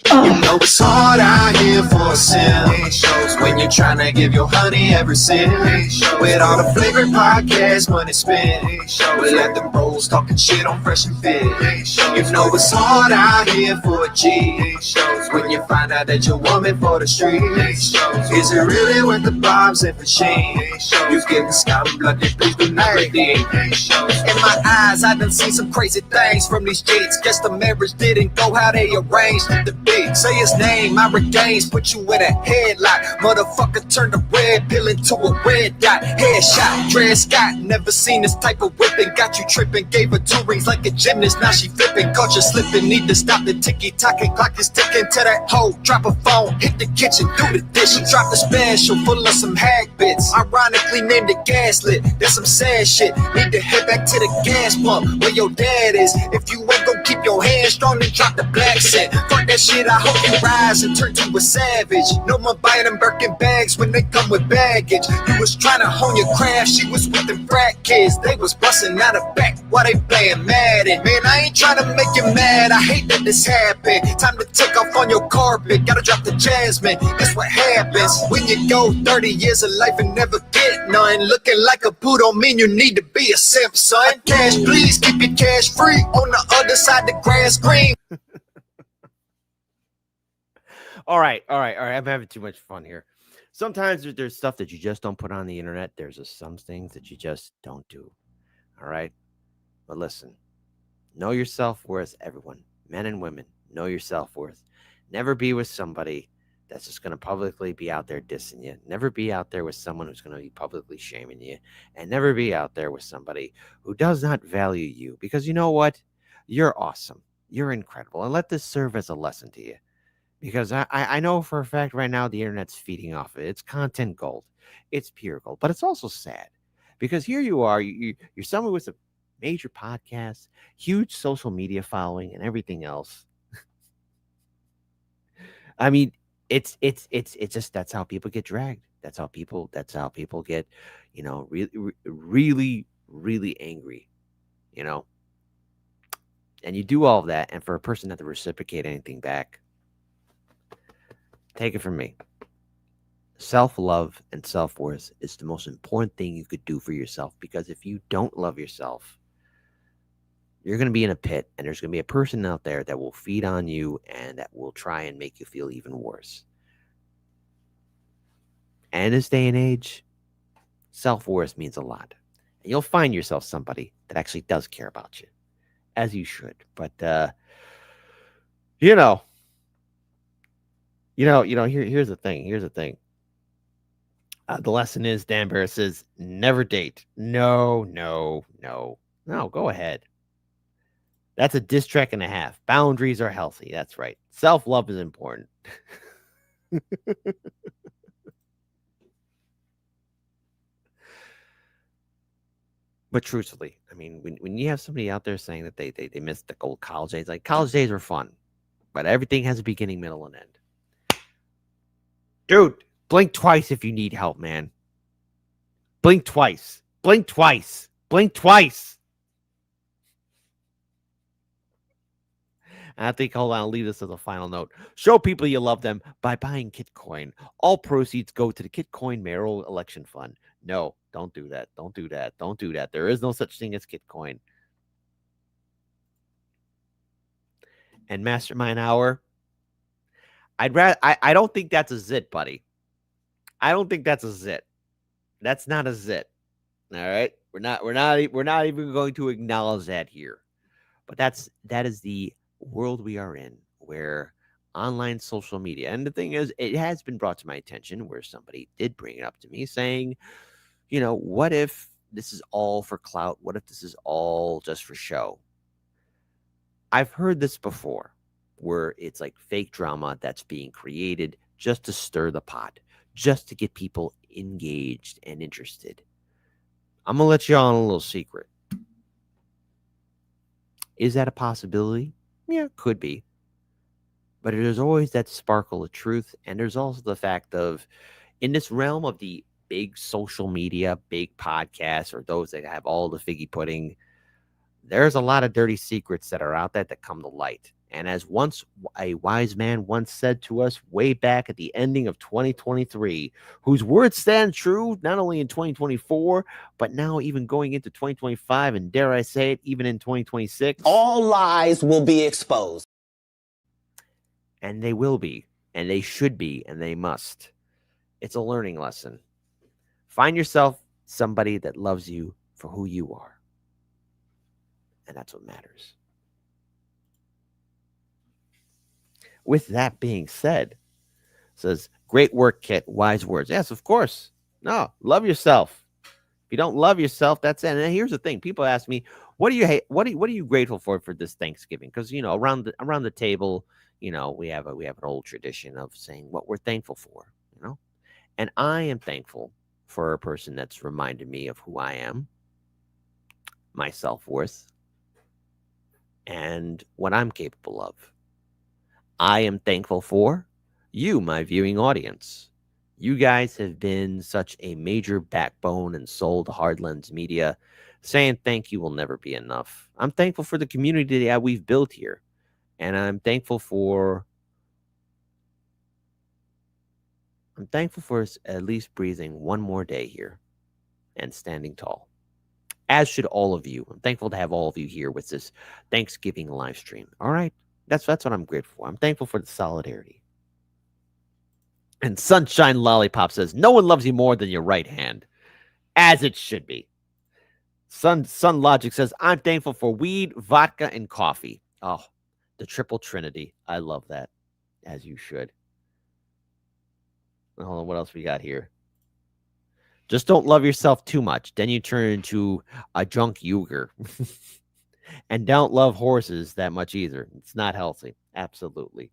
You know it's hard out here for a simp. Shows when you're trying to give your honey every sip. With all the flavored podcasts when it's spin. We let them bros talking shit on Fresh and Fit. You know it's hard out here for a G. Shows when you find out that you're woman for the street. Is it really worth the bombs and machine? You getting scum blooded, please do not redeem. In my eyes, I done seen some crazy things from these cheats. Guess the marriage didn't go how they arranged it to be. Say his name, I regains, put you in a headlock. Motherfucker turned a red pill into a red dot. Headshot, Dred Scott, never seen this type of whipping. Got you tripping, gave her 2 rings like a gymnast. Now she flipping, caught you slipping. Need to stop the ticky-tocking clock is ticking. Tell that hoe, drop a phone, hit the kitchen, do the dishes. Drop the special full of some hack bits. Ironically named it gaslit. That's some sad shit. Need to head back to the gas pump where your dad is. If you ain't gon' keep your hands strong, then drop the black scent. Fuck that shit, I hope you rise and turn to a savage. No more buying them Birkin bags when they come with baggage. You was trying to hone your craft, she was with them frat kids. They was busting out of back while they playing Madden. Man, I ain't trying to make you mad, I hate that this happened. Time to take off on your carpet, gotta drop the jasmine. That's what happens when you go 30 years of life and never get none. Looking like a poo don't mean you need to be a simp, son. Cash, please keep your cash free. On the other side, the grass green. All right. I'm having too much fun here. Sometimes there's stuff that you just don't put on the internet. There's just some things that you just don't do. All right. But listen, know your self-worth, everyone, men and women. Know your self-worth. Never be with somebody that's just going to publicly be out there dissing you. Never be out there with someone who's going to be publicly shaming you. And never be out there with somebody who does not value you. Because you know what? You're awesome. You're incredible. And let this serve as a lesson to you. Because I know for a fact right now the internet's feeding off of it. It's content gold. It's pure gold. But it's also sad. Because here you are. You're someone with a major podcast, huge social media following, and everything else. I mean, it's just that's how people get dragged. That's how people get, really, really angry, And you do all of that, and for a person not to reciprocate anything back, take it from me. Self-love and self-worth is the most important thing you could do for yourself, because if you don't love yourself, you're going to be in a pit, and there's going to be a person out there that will feed on you and that will try and make you feel even worse. And in this day and age, self-worth means a lot. And you'll find yourself somebody that actually does care about you, as you should. But, here's the thing. The lesson is, Dan Bear says, never date. No, go ahead. That's a diss track and a half. Boundaries are healthy. That's right. Self-love is important. But truthfully, I mean, when you have somebody out there saying that they missed the old college days, like college days were fun, but everything has a beginning, middle, and end. Dude, blink twice if you need help, man. Blink twice. Blink twice. Blink twice. I think, hold on, I'll leave this as a final note. Show people you love them by buying Kitcoin. All proceeds go to the Kitcoin mayoral election fund. No, don't do that. Don't do that. Don't do that. There is no such thing as Kitcoin. And Mastermind Hour, I don't think that's a zit, buddy. I don't think that's a zit. That's not a zit. All right? We're not even going to acknowledge that here. But that is the world we are in, where online social media, and the thing is, it has been brought to my attention where somebody did bring it up to me saying, what if this is all for clout? What if this is all just for show? I've heard this before, where it's like fake drama that's being created just to stir the pot, just to get people engaged and interested. I'm gonna let you on a little secret. Is that a possibility? Yeah, could be. But there's always that sparkle of truth. And there's also the fact of, in this realm of the big social media, big podcasts, or those that have all the figgy pudding, there's a lot of dirty secrets that are out there that come to light. And as once a wise man once said to us way back at the ending of 2023, whose words stand true not only in 2024, but now even going into 2025, and dare I say it, even in 2026. All lies will be exposed. And they will be, and they should be, and they must. It's a learning lesson. Find yourself somebody that loves you for who you are. And that's what matters. With that being said, says, great work, Kit. Wise words. Yes, of course. No, love yourself. If you don't love yourself, that's it. And here's the thing. People ask me, what do you hate? What are you grateful for this Thanksgiving? Because, around the table, you know, we have an old tradition of saying what we're thankful for, you know. And I am thankful for a person that's reminded me of who I am, my self-worth, and what I'm capable of. I am thankful for you, my viewing audience. You guys have been such a major backbone and soul to Hard Lens Media. Saying thank you will never be enough. I'm thankful for the community that we've built here. And I'm thankful for us at least breathing one more day here and standing tall. As should all of you. I'm thankful to have all of you here with this Thanksgiving live stream. All right. That's what I'm grateful for. I'm thankful for the solidarity. And Sunshine Lollipop says, no one loves you more than your right hand. As it should be. Sun Logic says, I'm thankful for weed, vodka, and coffee. Oh, the triple trinity. I love that. As you should. Hold on, what else we got here? Just don't love yourself too much. Then you turn into a drunk Uger. And don't love horses that much either. It's not healthy. Absolutely.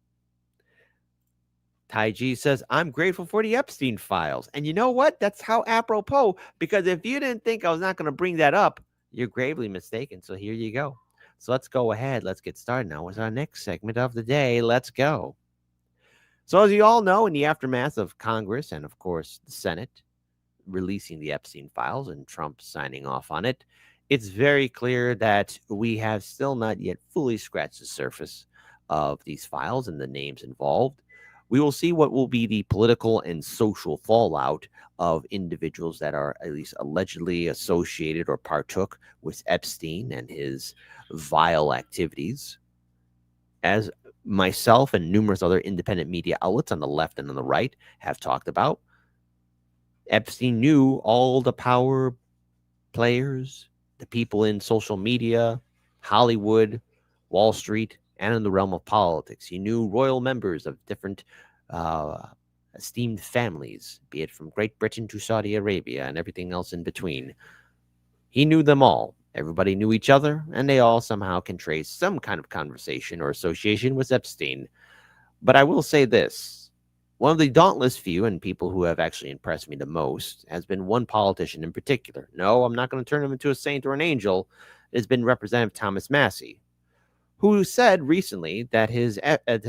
Tai G says, I'm grateful for the Epstein files. And you know what? That's how apropos. Because if you didn't think I was not going to bring that up, you're gravely mistaken. So here you go. So let's go ahead. Let's get started now with our next segment of the day. Let's go. So as you all know, in the aftermath of Congress and, of course, the Senate releasing the Epstein files and Trump signing off on it, it's very clear that we have still not yet fully scratched the surface of these files and the names involved. We will see what will be the political and social fallout of individuals that are at least allegedly associated or partook with Epstein and his vile activities. As myself and numerous other independent media outlets on the left and on the right have talked about, Epstein knew all the power players, the people in social media, Hollywood, Wall Street, and in the realm of politics. He knew royal members of different esteemed families, be it from Great Britain to Saudi Arabia and everything else in between. He knew them all. Everybody knew each other, and they all somehow can trace some kind of conversation or association with Epstein. But I will say this. One of the dauntless few and people who have actually impressed me the most has been one politician in particular. No, I'm not going to turn him into a saint or an angel. It has been Representative Thomas Massie, who said recently that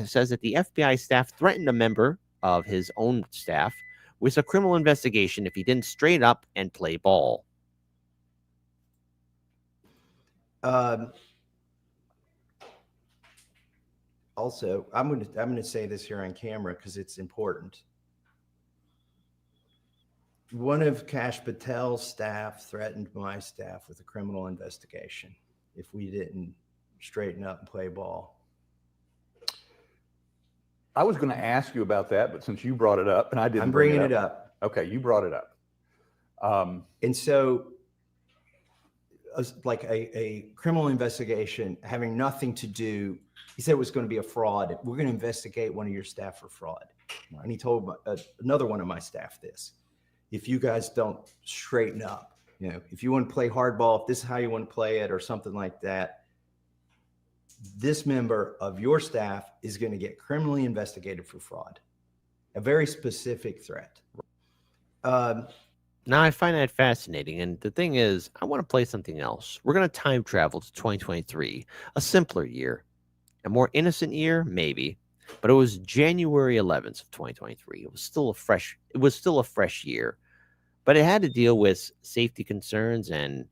says that the FBI staff threatened a member of his own staff with a criminal investigation if he didn't straight up and play ball. Also, I'm going to say this here on camera because it's important. One of Kash Patel's staff threatened my staff with a criminal investigation if we didn't straighten up and play ball. I was going to ask you about that, but since you brought it up, and I didn't, I'm bringing it up. Okay, you brought it up. And so, like a criminal investigation having nothing to do. He said it was going to be a fraud. We're going to investigate one of your staff for fraud. And he told another one of my staff this. If you guys don't straighten up, you know, if you want to play hardball, if this is how you want to play it or something like that, this member of your staff is going to get criminally investigated for fraud. A very specific threat. Now, I find that fascinating. And the thing is, I want to play something else. We're going to time travel to 2023, a simpler year. A more innocent year, maybe, but it was January 11th of 2023. It was still a fresh year, but it had to deal with safety concerns and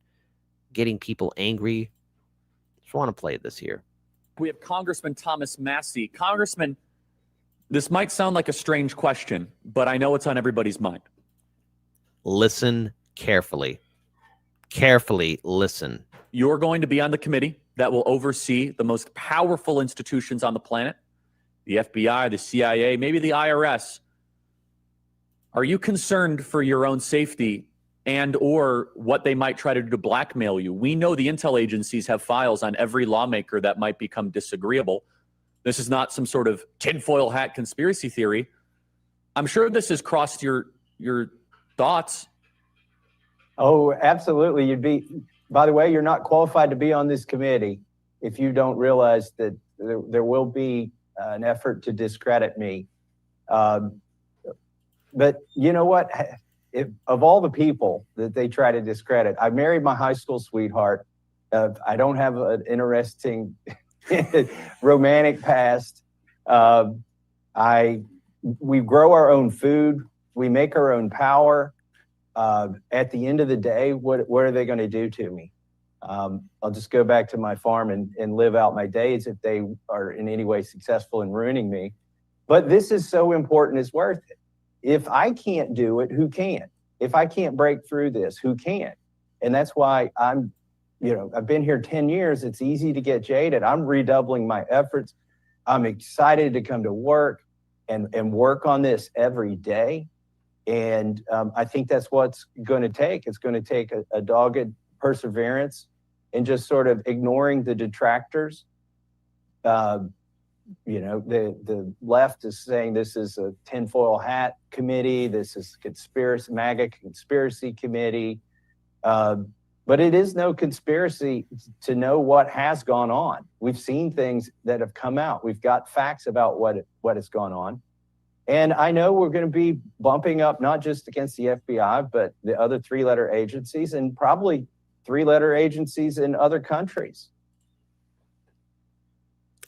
getting people angry. So I want to play this here. We have Congressman Thomas Massie. Congressman, this might sound like a strange question, but I know it's on everybody's mind. Listen carefully. Carefully listen. You're going to be on the committee that will oversee the most powerful institutions on the planet, the FBI, the CIA, maybe the IRS. Are you concerned for your own safety and or what they might try to do to blackmail you? We know the intel agencies have files on every lawmaker that might become disagreeable. This is not some sort of tinfoil hat conspiracy theory. I'm sure this has crossed your thoughts. Oh, absolutely. By the way, you're not qualified to be on this committee if you don't realize that there will be an effort to discredit me. But you know what? If of all the people that they try to discredit, I married my high school sweetheart. I don't have an interesting romantic past. We grow our own food. We make our own power. At the end of the day, what are they going to do to me? I'll just go back to my farm and live out my days if they are in any way successful in ruining me. But this is so important, it's worth it. If I can't do it, who can? If I can't break through this, who can? And that's why I've been here 10 years. It's easy to get jaded. I'm redoubling my efforts. I'm excited to come to work and work on this every day. And I think that's what's going to take. It's going to take a dogged perseverance and just sort of ignoring the detractors. The left is saying this is a tinfoil hat committee. This is MAGA conspiracy committee. But it is no conspiracy to know what has gone on. We've seen things that have come out. We've got facts about what has gone on. And I know we're going to be bumping up not just against the FBI, but the other three-letter agencies and probably three-letter agencies in other countries.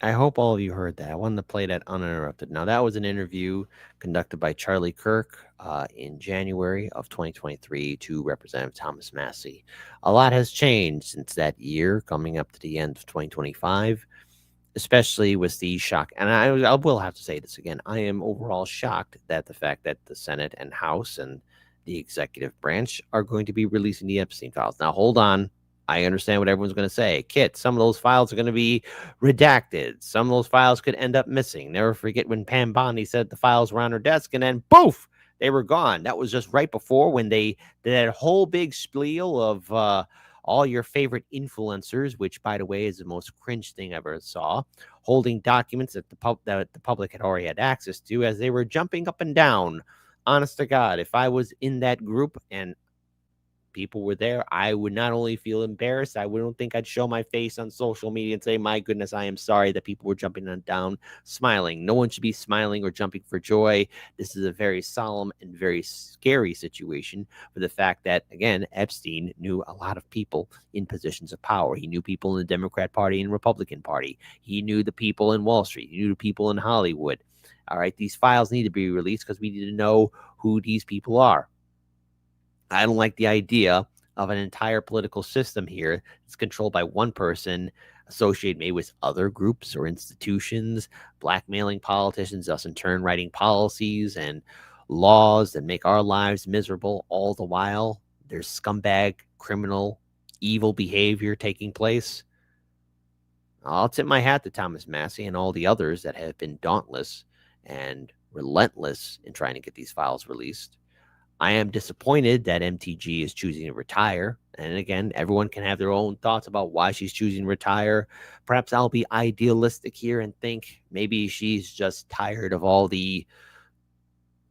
I hope all of you heard that. I wanted to play that uninterrupted. Now, that was an interview conducted by Charlie Kirk in January of 2023 to Representative Thomas Massie. A lot has changed since that year, coming up to the end of 2025, especially with the shock. And I will have to say this again. I am overall shocked that the fact that the Senate and House and the executive branch are going to be releasing the Epstein files. Now, hold on. I understand what everyone's going to say. Kit, some of those files are going to be redacted. Some of those files could end up missing. Never forget when Pam Bondi said the files were on her desk and then poof, they were gone. That was just right before when they did that whole big spiel of all your favorite influencers, which, by the way, is the most cringe thing I ever saw, holding documents that the public had already had access to as they were jumping up and down. Honest to God, if I was in that group and people were there, I would not only feel embarrassed, I wouldn't think I'd show my face on social media and say, my goodness, I am sorry that people were jumping down, smiling. No one should be smiling or jumping for joy. This is a very solemn and very scary situation for the fact that, again, Epstein knew a lot of people in positions of power. He knew people in the Democrat Party and Republican Party. He knew the people in Wall Street. He knew the people in Hollywood. All right, these files need to be released because we need to know who these people are. I don't like the idea of an entire political system here that's controlled by one person, associated maybe with other groups or institutions, blackmailing politicians, thus in turn writing policies and laws that make our lives miserable. All the while, there's scumbag, criminal, evil behavior taking place. I'll tip my hat to Thomas Massie and all the others that have been dauntless and relentless in trying to get these files released. I am disappointed that MTG is choosing to retire. And again, everyone can have their own thoughts about why she's choosing to retire. Perhaps I'll be idealistic here and think maybe she's just tired of all the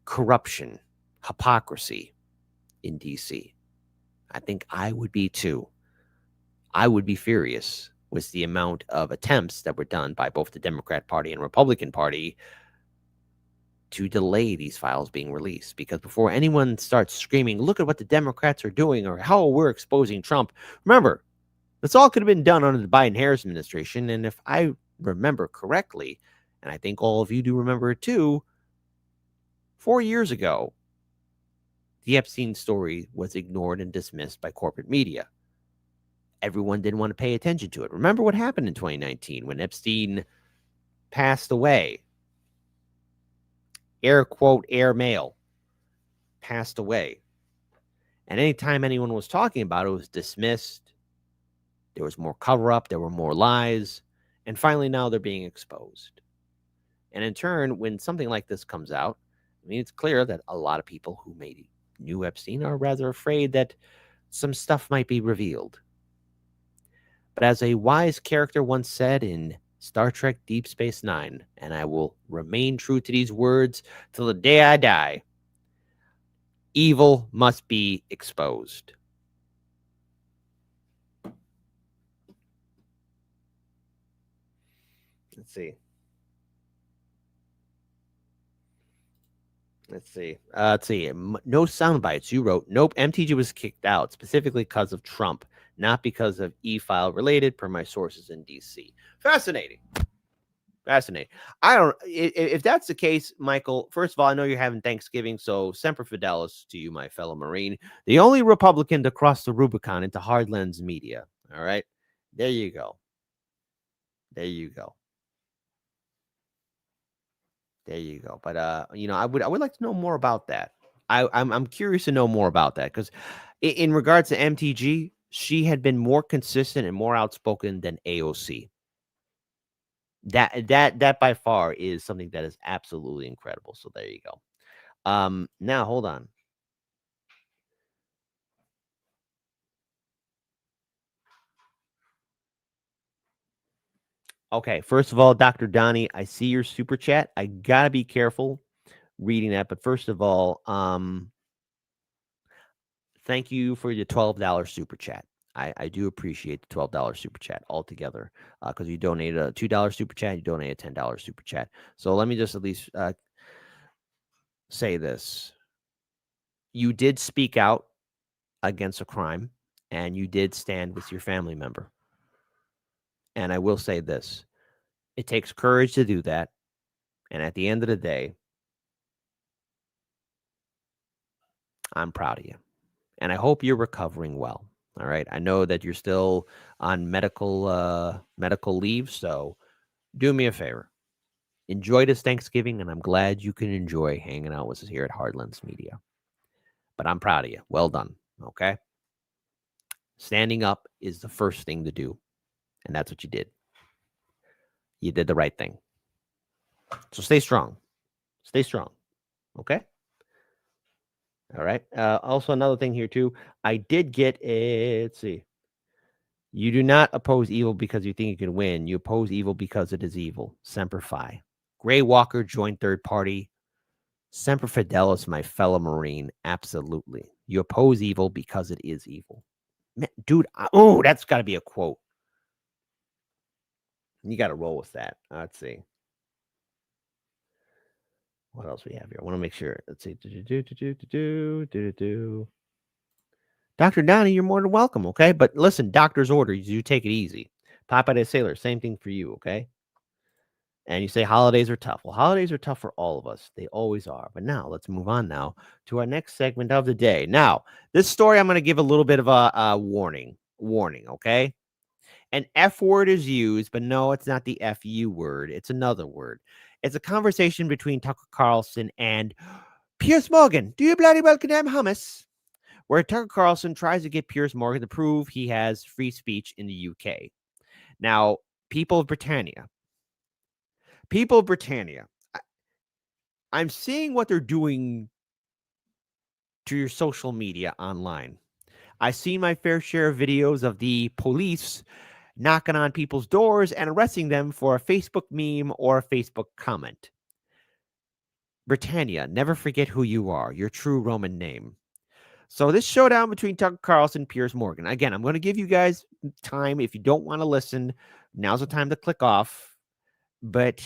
corruption, hypocrisy in DC. I think I would be too. I would be furious with the amount of attempts that were done by both the Democrat Party and Republican Party to delay these files being released, because before anyone starts screaming, look at what the Democrats are doing or how we're exposing Trump, remember, this all could have been done under the Biden-Harris administration. And if I remember correctly, and I think all of you do remember it too, 4 years ago, the Epstein story was ignored and dismissed by corporate media. Everyone didn't want to pay attention to it. Remember what happened in 2019 when Epstein passed away? Air quote, air mail, passed away. And anytime anyone was talking about it, it was dismissed. There was more cover-up. There were more lies. And finally, now they're being exposed. And in turn, when something like this comes out, I mean, it's clear that a lot of people who maybe knew Epstein are rather afraid that some stuff might be revealed. But as a wise character once said in Star Trek Deep Space Nine, and I will remain true to these words till the day I die, evil must be exposed. Let's see. Let's see. No sound bites. You wrote, nope, MTG was kicked out specifically because of Trump, not because of e-file related, per my sources in DC. Fascinating. Fascinating. I don't, if that's the case, Michael, first of all, I know you're having Thanksgiving, so Semper Fidelis to you, my fellow Marine, the only Republican to cross the Rubicon into hardlens media. All right. There you go. There you go. There you go. But I would like to know more about that. I'm curious to know more about that, because in regards to MTG, she had been more consistent and more outspoken than AOC. That by far is something that is absolutely incredible. So there you go. Now hold on. Okay, first of all, Dr. Donnie, I see your super chat. I gotta be careful reading that, but first of all, thank you for your $12 super chat. I do appreciate the $12 super chat altogether, because you donated a $2 super chat, you donated a $10 super chat. So let me just at least say this. You did speak out against a crime, and you did stand with your family member. And I will say this. It takes courage to do that. And at the end of the day, I'm proud of you. And I hope you're recovering well. All right. I know that you're still on medical leave. So do me a favor. Enjoy this Thanksgiving. And I'm glad you can enjoy hanging out with us here at Hardlens Media. But I'm proud of you. Well done. Okay. Standing up is the first thing to do. And that's what you did. You did the right thing. So stay strong. Stay strong. Okay. All right. Also, another thing here, too. I did get a, let's see. You do not oppose evil because you think you can win. You oppose evil because it is evil. Semper Fi. Gray Walker joined third party. Semper Fidelis, my fellow Marine. Absolutely. You oppose evil because it is evil. Man, dude, that's got to be a quote. You got to roll with that. Let's see. What else we have here? I want to make sure. Let's see. Dr. Donnie, you're more than welcome, okay? But listen, doctor's orders, you take it easy. Papa de Sailor, same thing for you, okay? And you say holidays are tough. Well, holidays are tough for all of us. They always are. But now, let's move on now to our next segment of the day. Now, this story, I'm going to give a little bit of a warning, okay? An F word is used, but no, it's not the FU word. It's another word. It's a conversation between Tucker Carlson and Piers Morgan. Do you bloody well condemn hummus? Where Tucker Carlson tries to get Piers Morgan to prove he has free speech in the UK. Now, people of Britannia, I'm seeing what they're doing to your social media online. I've seen my fair share of videos of the police knocking on people's doors and arresting them for a Facebook meme or a Facebook comment. Britannia, never forget who you are, your true Roman name. So this showdown between Tucker Carlson and Piers Morgan. Again, I'm going to give you guys time. If you don't want to listen, now's the time to click off. But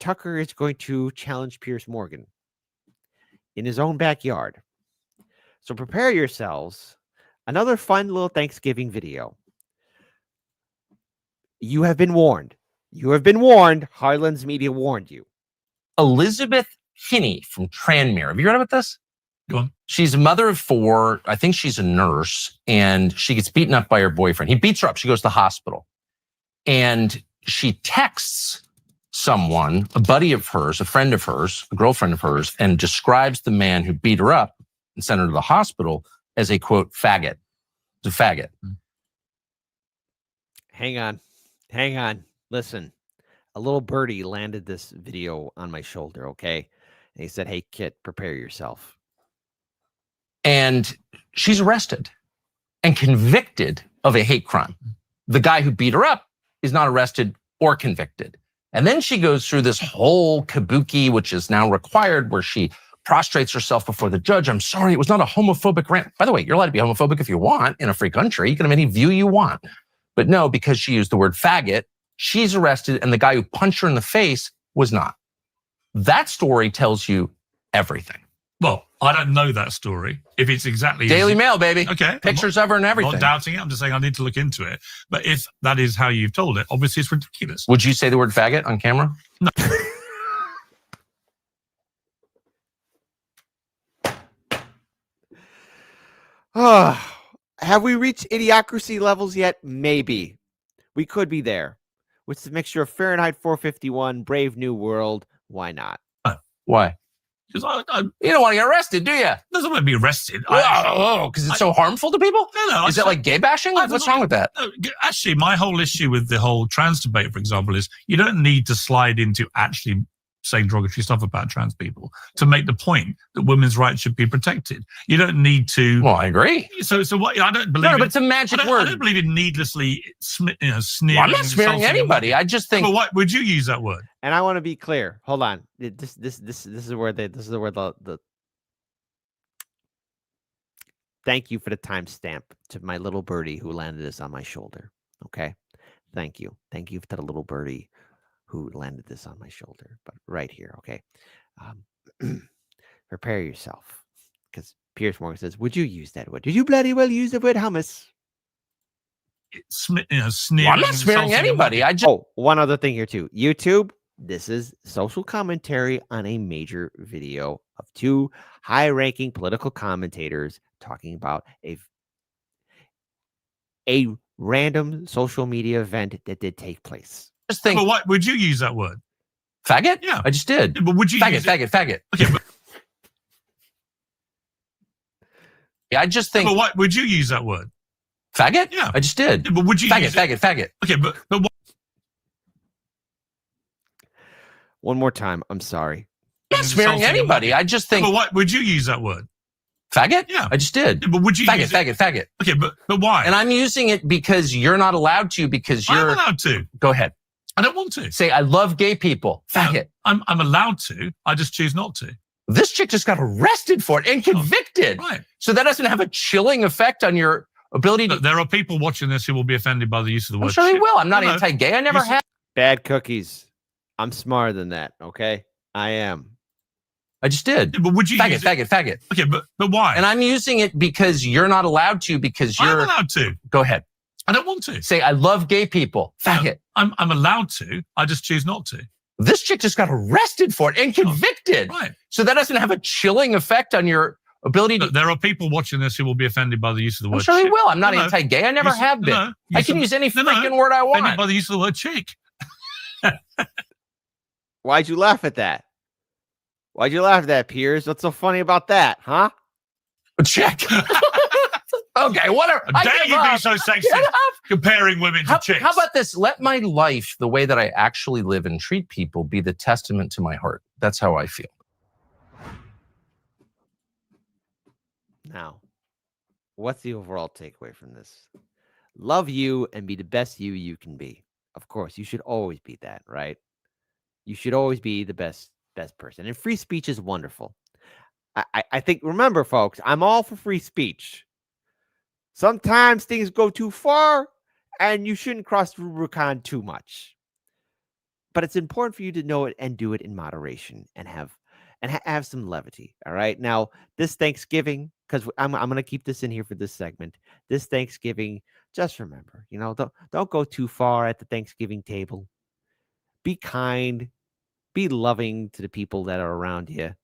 Tucker is going to challenge Piers Morgan in his own backyard. So prepare yourselves. Another fun little Thanksgiving video. You have been warned. You have been warned. Hardlens Media warned you. Elizabeth Kinney from Tranmere. Have you read about this? Go on. She's a mother of 4. I think she's a nurse, and she gets beaten up by her boyfriend. He beats her up. She goes to the hospital, and she texts someone, a buddy of hers, a friend of hers, a girlfriend of hers, and describes the man who beat her up and sent her to the hospital as a, quote, faggot. It's a faggot. Hang on. Listen, a little birdie landed this video on my shoulder, okay? And he said, hey, Kit, prepare yourself. And she's arrested and convicted of a hate crime. The guy who beat her up is not arrested or convicted. And then she goes through this whole kabuki, which is now required, where she prostrates herself before the judge. I'm sorry, it was not a homophobic rant. By the way, you're allowed to be homophobic if you want in a free country. You can have any view you want. But no, because she used the word faggot, she's arrested, and the guy who punched her in the face was not. That story tells you everything. Well, I don't know that story. If it's exactly Daily Mail, baby. Okay. Pictures of her and everything. I'm not doubting it. I'm just saying I need to look into it. But if that is how you've told it, obviously it's ridiculous. Would you say the word faggot on camera? No. Have we reached idiocracy levels yet? Maybe. We could be there. With the mixture of Fahrenheit 451, Brave New World, why not? Why? Because you don't want to get arrested, do you? Doesn't want to be arrested. Because it's so harmful to people? No. Is it like gay bashing? What's wrong with that? No, actually, my whole issue with the whole trans debate, for example, is you don't need to slide into actually saying derogatory stuff about trans people to make the point that women's rights should be protected. You don't need to. Well, I agree. So what? I don't believe. No, but it's a magic word. I don't believe in needlessly sneering. Well, I'm not smearing anybody. I just think. But what would you use that word? And I want to be clear. Hold on. This is where the thank you for the timestamp to my little birdie who landed this on my shoulder. Okay. Thank you. Thank you to the little birdie who landed this on my shoulder. But right here, okay. Prepare yourself. Because Piers Morgan says, would you use that word? Did you bloody well use the word hummus? Sneering. Well, I'm not smearing anybody. I just. Oh, one other thing here too. YouTube. This is social commentary on a major video of two high-ranking political commentators talking about a random social media event that did take place. Just think. But what would you use that word? Faggot? Yeah, I just did. But would you faggot? use Faggot. Okay. Yeah, I just think. But what would you use that word? Faggot? Yeah, I just did. But would you use faggot? Okay, but what? One more time. I'm sorry. I'm not smearing anybody. I just think. But what would you use that word? Faggot? Yeah, I just did. But would you use faggot? Okay, but why? And I'm using it because you're not allowed to. Because you're I'm allowed to. Go ahead. I don't want to. Say I love gay people. Faggot. I'm allowed to. I just choose not to. This chick just got arrested for it and convicted. Right. So that doesn't have a chilling effect on your ability to. Look, there are people watching this who will be offended by the use of the word. I'm sure they shit. will. I'm not anti-gay. I never have. Bad cookies. I'm smarter than that. Okay, I am. I just did. But would you faggot? use Faggot. Okay, but why? And I'm using it because you're not allowed to. Because you're I'm allowed to. Go ahead. I don't want to. Say I love gay people. Faggot. I'm allowed to. I just choose not to. This chick just got arrested for it and convicted. Right. So that doesn't have a chilling effect on your ability to. Look, there are people watching this who will be offended by the use of the word. I'm sure they chick. will. I'm not No, anti-gay. I never have been. No, I can use any freaking word I want. Offended by the use of the word chick. Why'd you laugh at that? Why'd you laugh at that, Piers? What's so funny about that, huh? Check. Okay, whatever. Dare you be so sexist comparing women to chicks? How about this? Let my life, the way that I actually live and treat people, be the testament to my heart. That's how I feel. Now, what's the overall takeaway from this? Love you and be the best you can be. Of course, you should always be that, right? You should always be the best person. And free speech is wonderful. I think, remember, folks, I'm all for free speech. Sometimes things go too far, and you shouldn't cross the Rubicon too much. But it's important for you to know it and do it in moderation and have some levity. All right. Now, this Thanksgiving, because I'm going to keep this in here for this segment. This Thanksgiving, just remember, don't go too far at the Thanksgiving table. Be kind. Be loving to the people that are around you.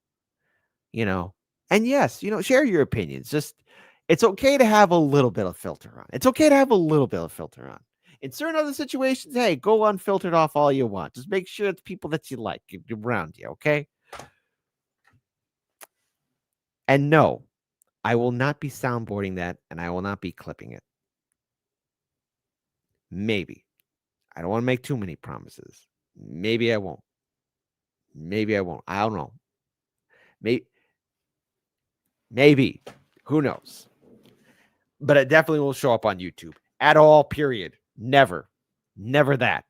And yes, share your opinions. Just, it's okay to have a little bit of filter on. It's okay to have a little bit of filter on. In certain other situations, hey, go unfiltered off all you want. Just make sure it's people that you like around you, okay? And no, I will not be soundboarding that, and I will not be clipping it. Maybe. I don't want to make too many promises. Maybe I won't. Maybe I won't. I don't know. Maybe. Who knows? But it definitely will show up on YouTube. At all, period. Never. Never that.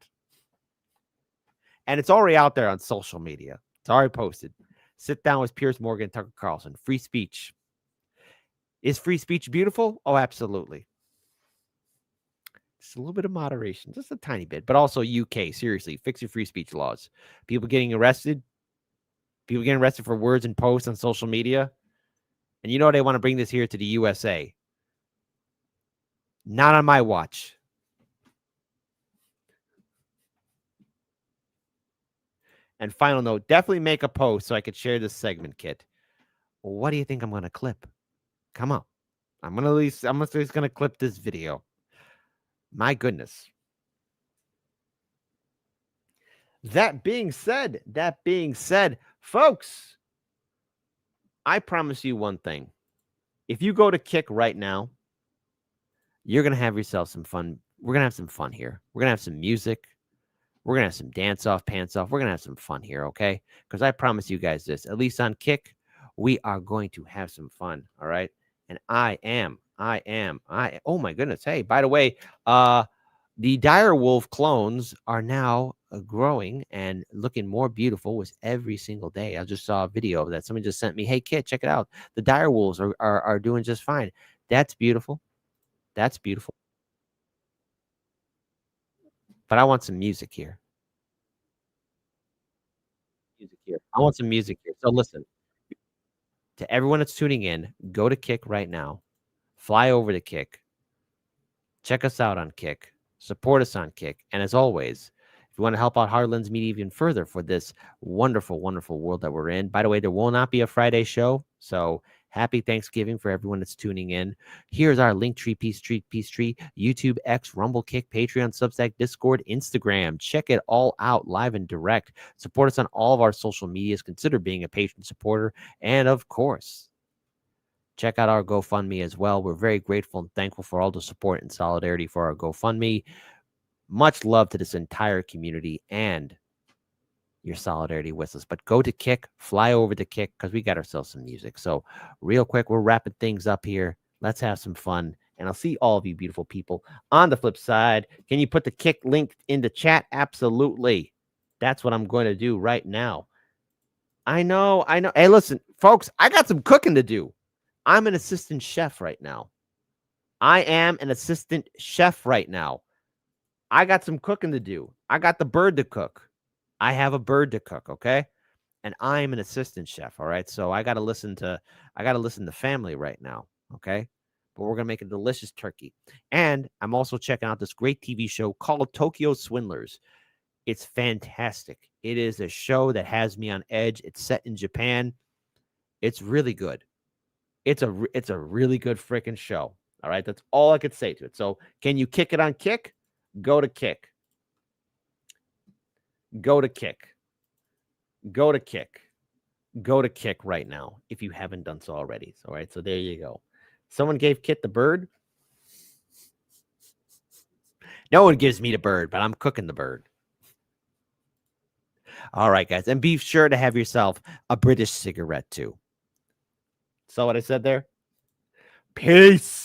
And it's already out there on social media. It's already posted. Sit down with Piers Morgan, Tucker Carlson. Free speech. Is free speech beautiful? Oh, absolutely. Just a little bit of moderation. Just a tiny bit. But also UK. Seriously. Fix your free speech laws. People getting arrested. People getting arrested for words and posts on social media. And you know they want to bring this here to the USA. Not on my watch. And final note, definitely make a post so I could share this segment, Kit. Well, what do you think I'm going to clip? Come on. I'm at least going to clip this video. My goodness. That being said, folks, I promise you one thing. If you go to Kick right now, you're going to have yourself some fun. We're going to have some fun here. We're going to have some music. We're going to have some dance off, pants off. We're going to have some fun here, okay? Because I promise you guys this, at least on Kick, we are going to have some fun, all right? And oh my goodness. Hey, by the way, the direwolf clones are now growing and looking more beautiful with every single day. I just saw a video that somebody just sent me. Hey, kid, check it out. The direwolves are doing just fine. That's beautiful. That's beautiful. But I want some music here. I want some music here. So listen, to everyone that's tuning in, go to Kick right now. Fly over to Kick. Check us out on Kick. Support us on Kick. And as always, if you want to help out Heartlands Media even further for this wonderful, wonderful world that we're in. By the way, there will not be a Friday show. So happy Thanksgiving for everyone that's tuning in. Here's our Linktree, Peachtree, YouTube, X, Rumble, Kick, Patreon, Substack, Discord, Instagram. Check it all out live and direct. Support us on all of our social medias. Consider being a patron supporter. And of course, check out our GoFundMe as well. We're very grateful and thankful for all the support and solidarity for our GoFundMe. Much love to this entire community and your solidarity with us. But go to Kick, fly over to Kick, because we got ourselves some music. So real quick, we're wrapping things up here. Let's have some fun. And I'll see all of you beautiful people on the flip side. Can you put the Kick link in the chat? Absolutely. That's what I'm going to do right now. I know. Hey, listen, folks, I got some cooking to do. I'm an assistant chef right now. I am an assistant chef right now. I got some cooking to do. I got the bird to cook. I have a bird to cook, okay? And I'm an assistant chef, all right? So I got to listen to family right now, okay? But we're going to make a delicious turkey. And I'm also checking out this great TV show called Tokyo Swindlers. It's fantastic. It is a show that has me on edge. It's set in Japan. It's really good. It's a really good freaking show. All right, that's all I could say to it. So, can you kick it on Kick? Go to Kick. Go to Kick. Go to Kick. Go to Kick right now if you haven't done so already. All right, so there you go. Someone gave Kit the bird. No one gives me the bird, but I'm cooking the bird. All right, guys, and be sure to have yourself a British cigarette too. Saw what I said there? Peace.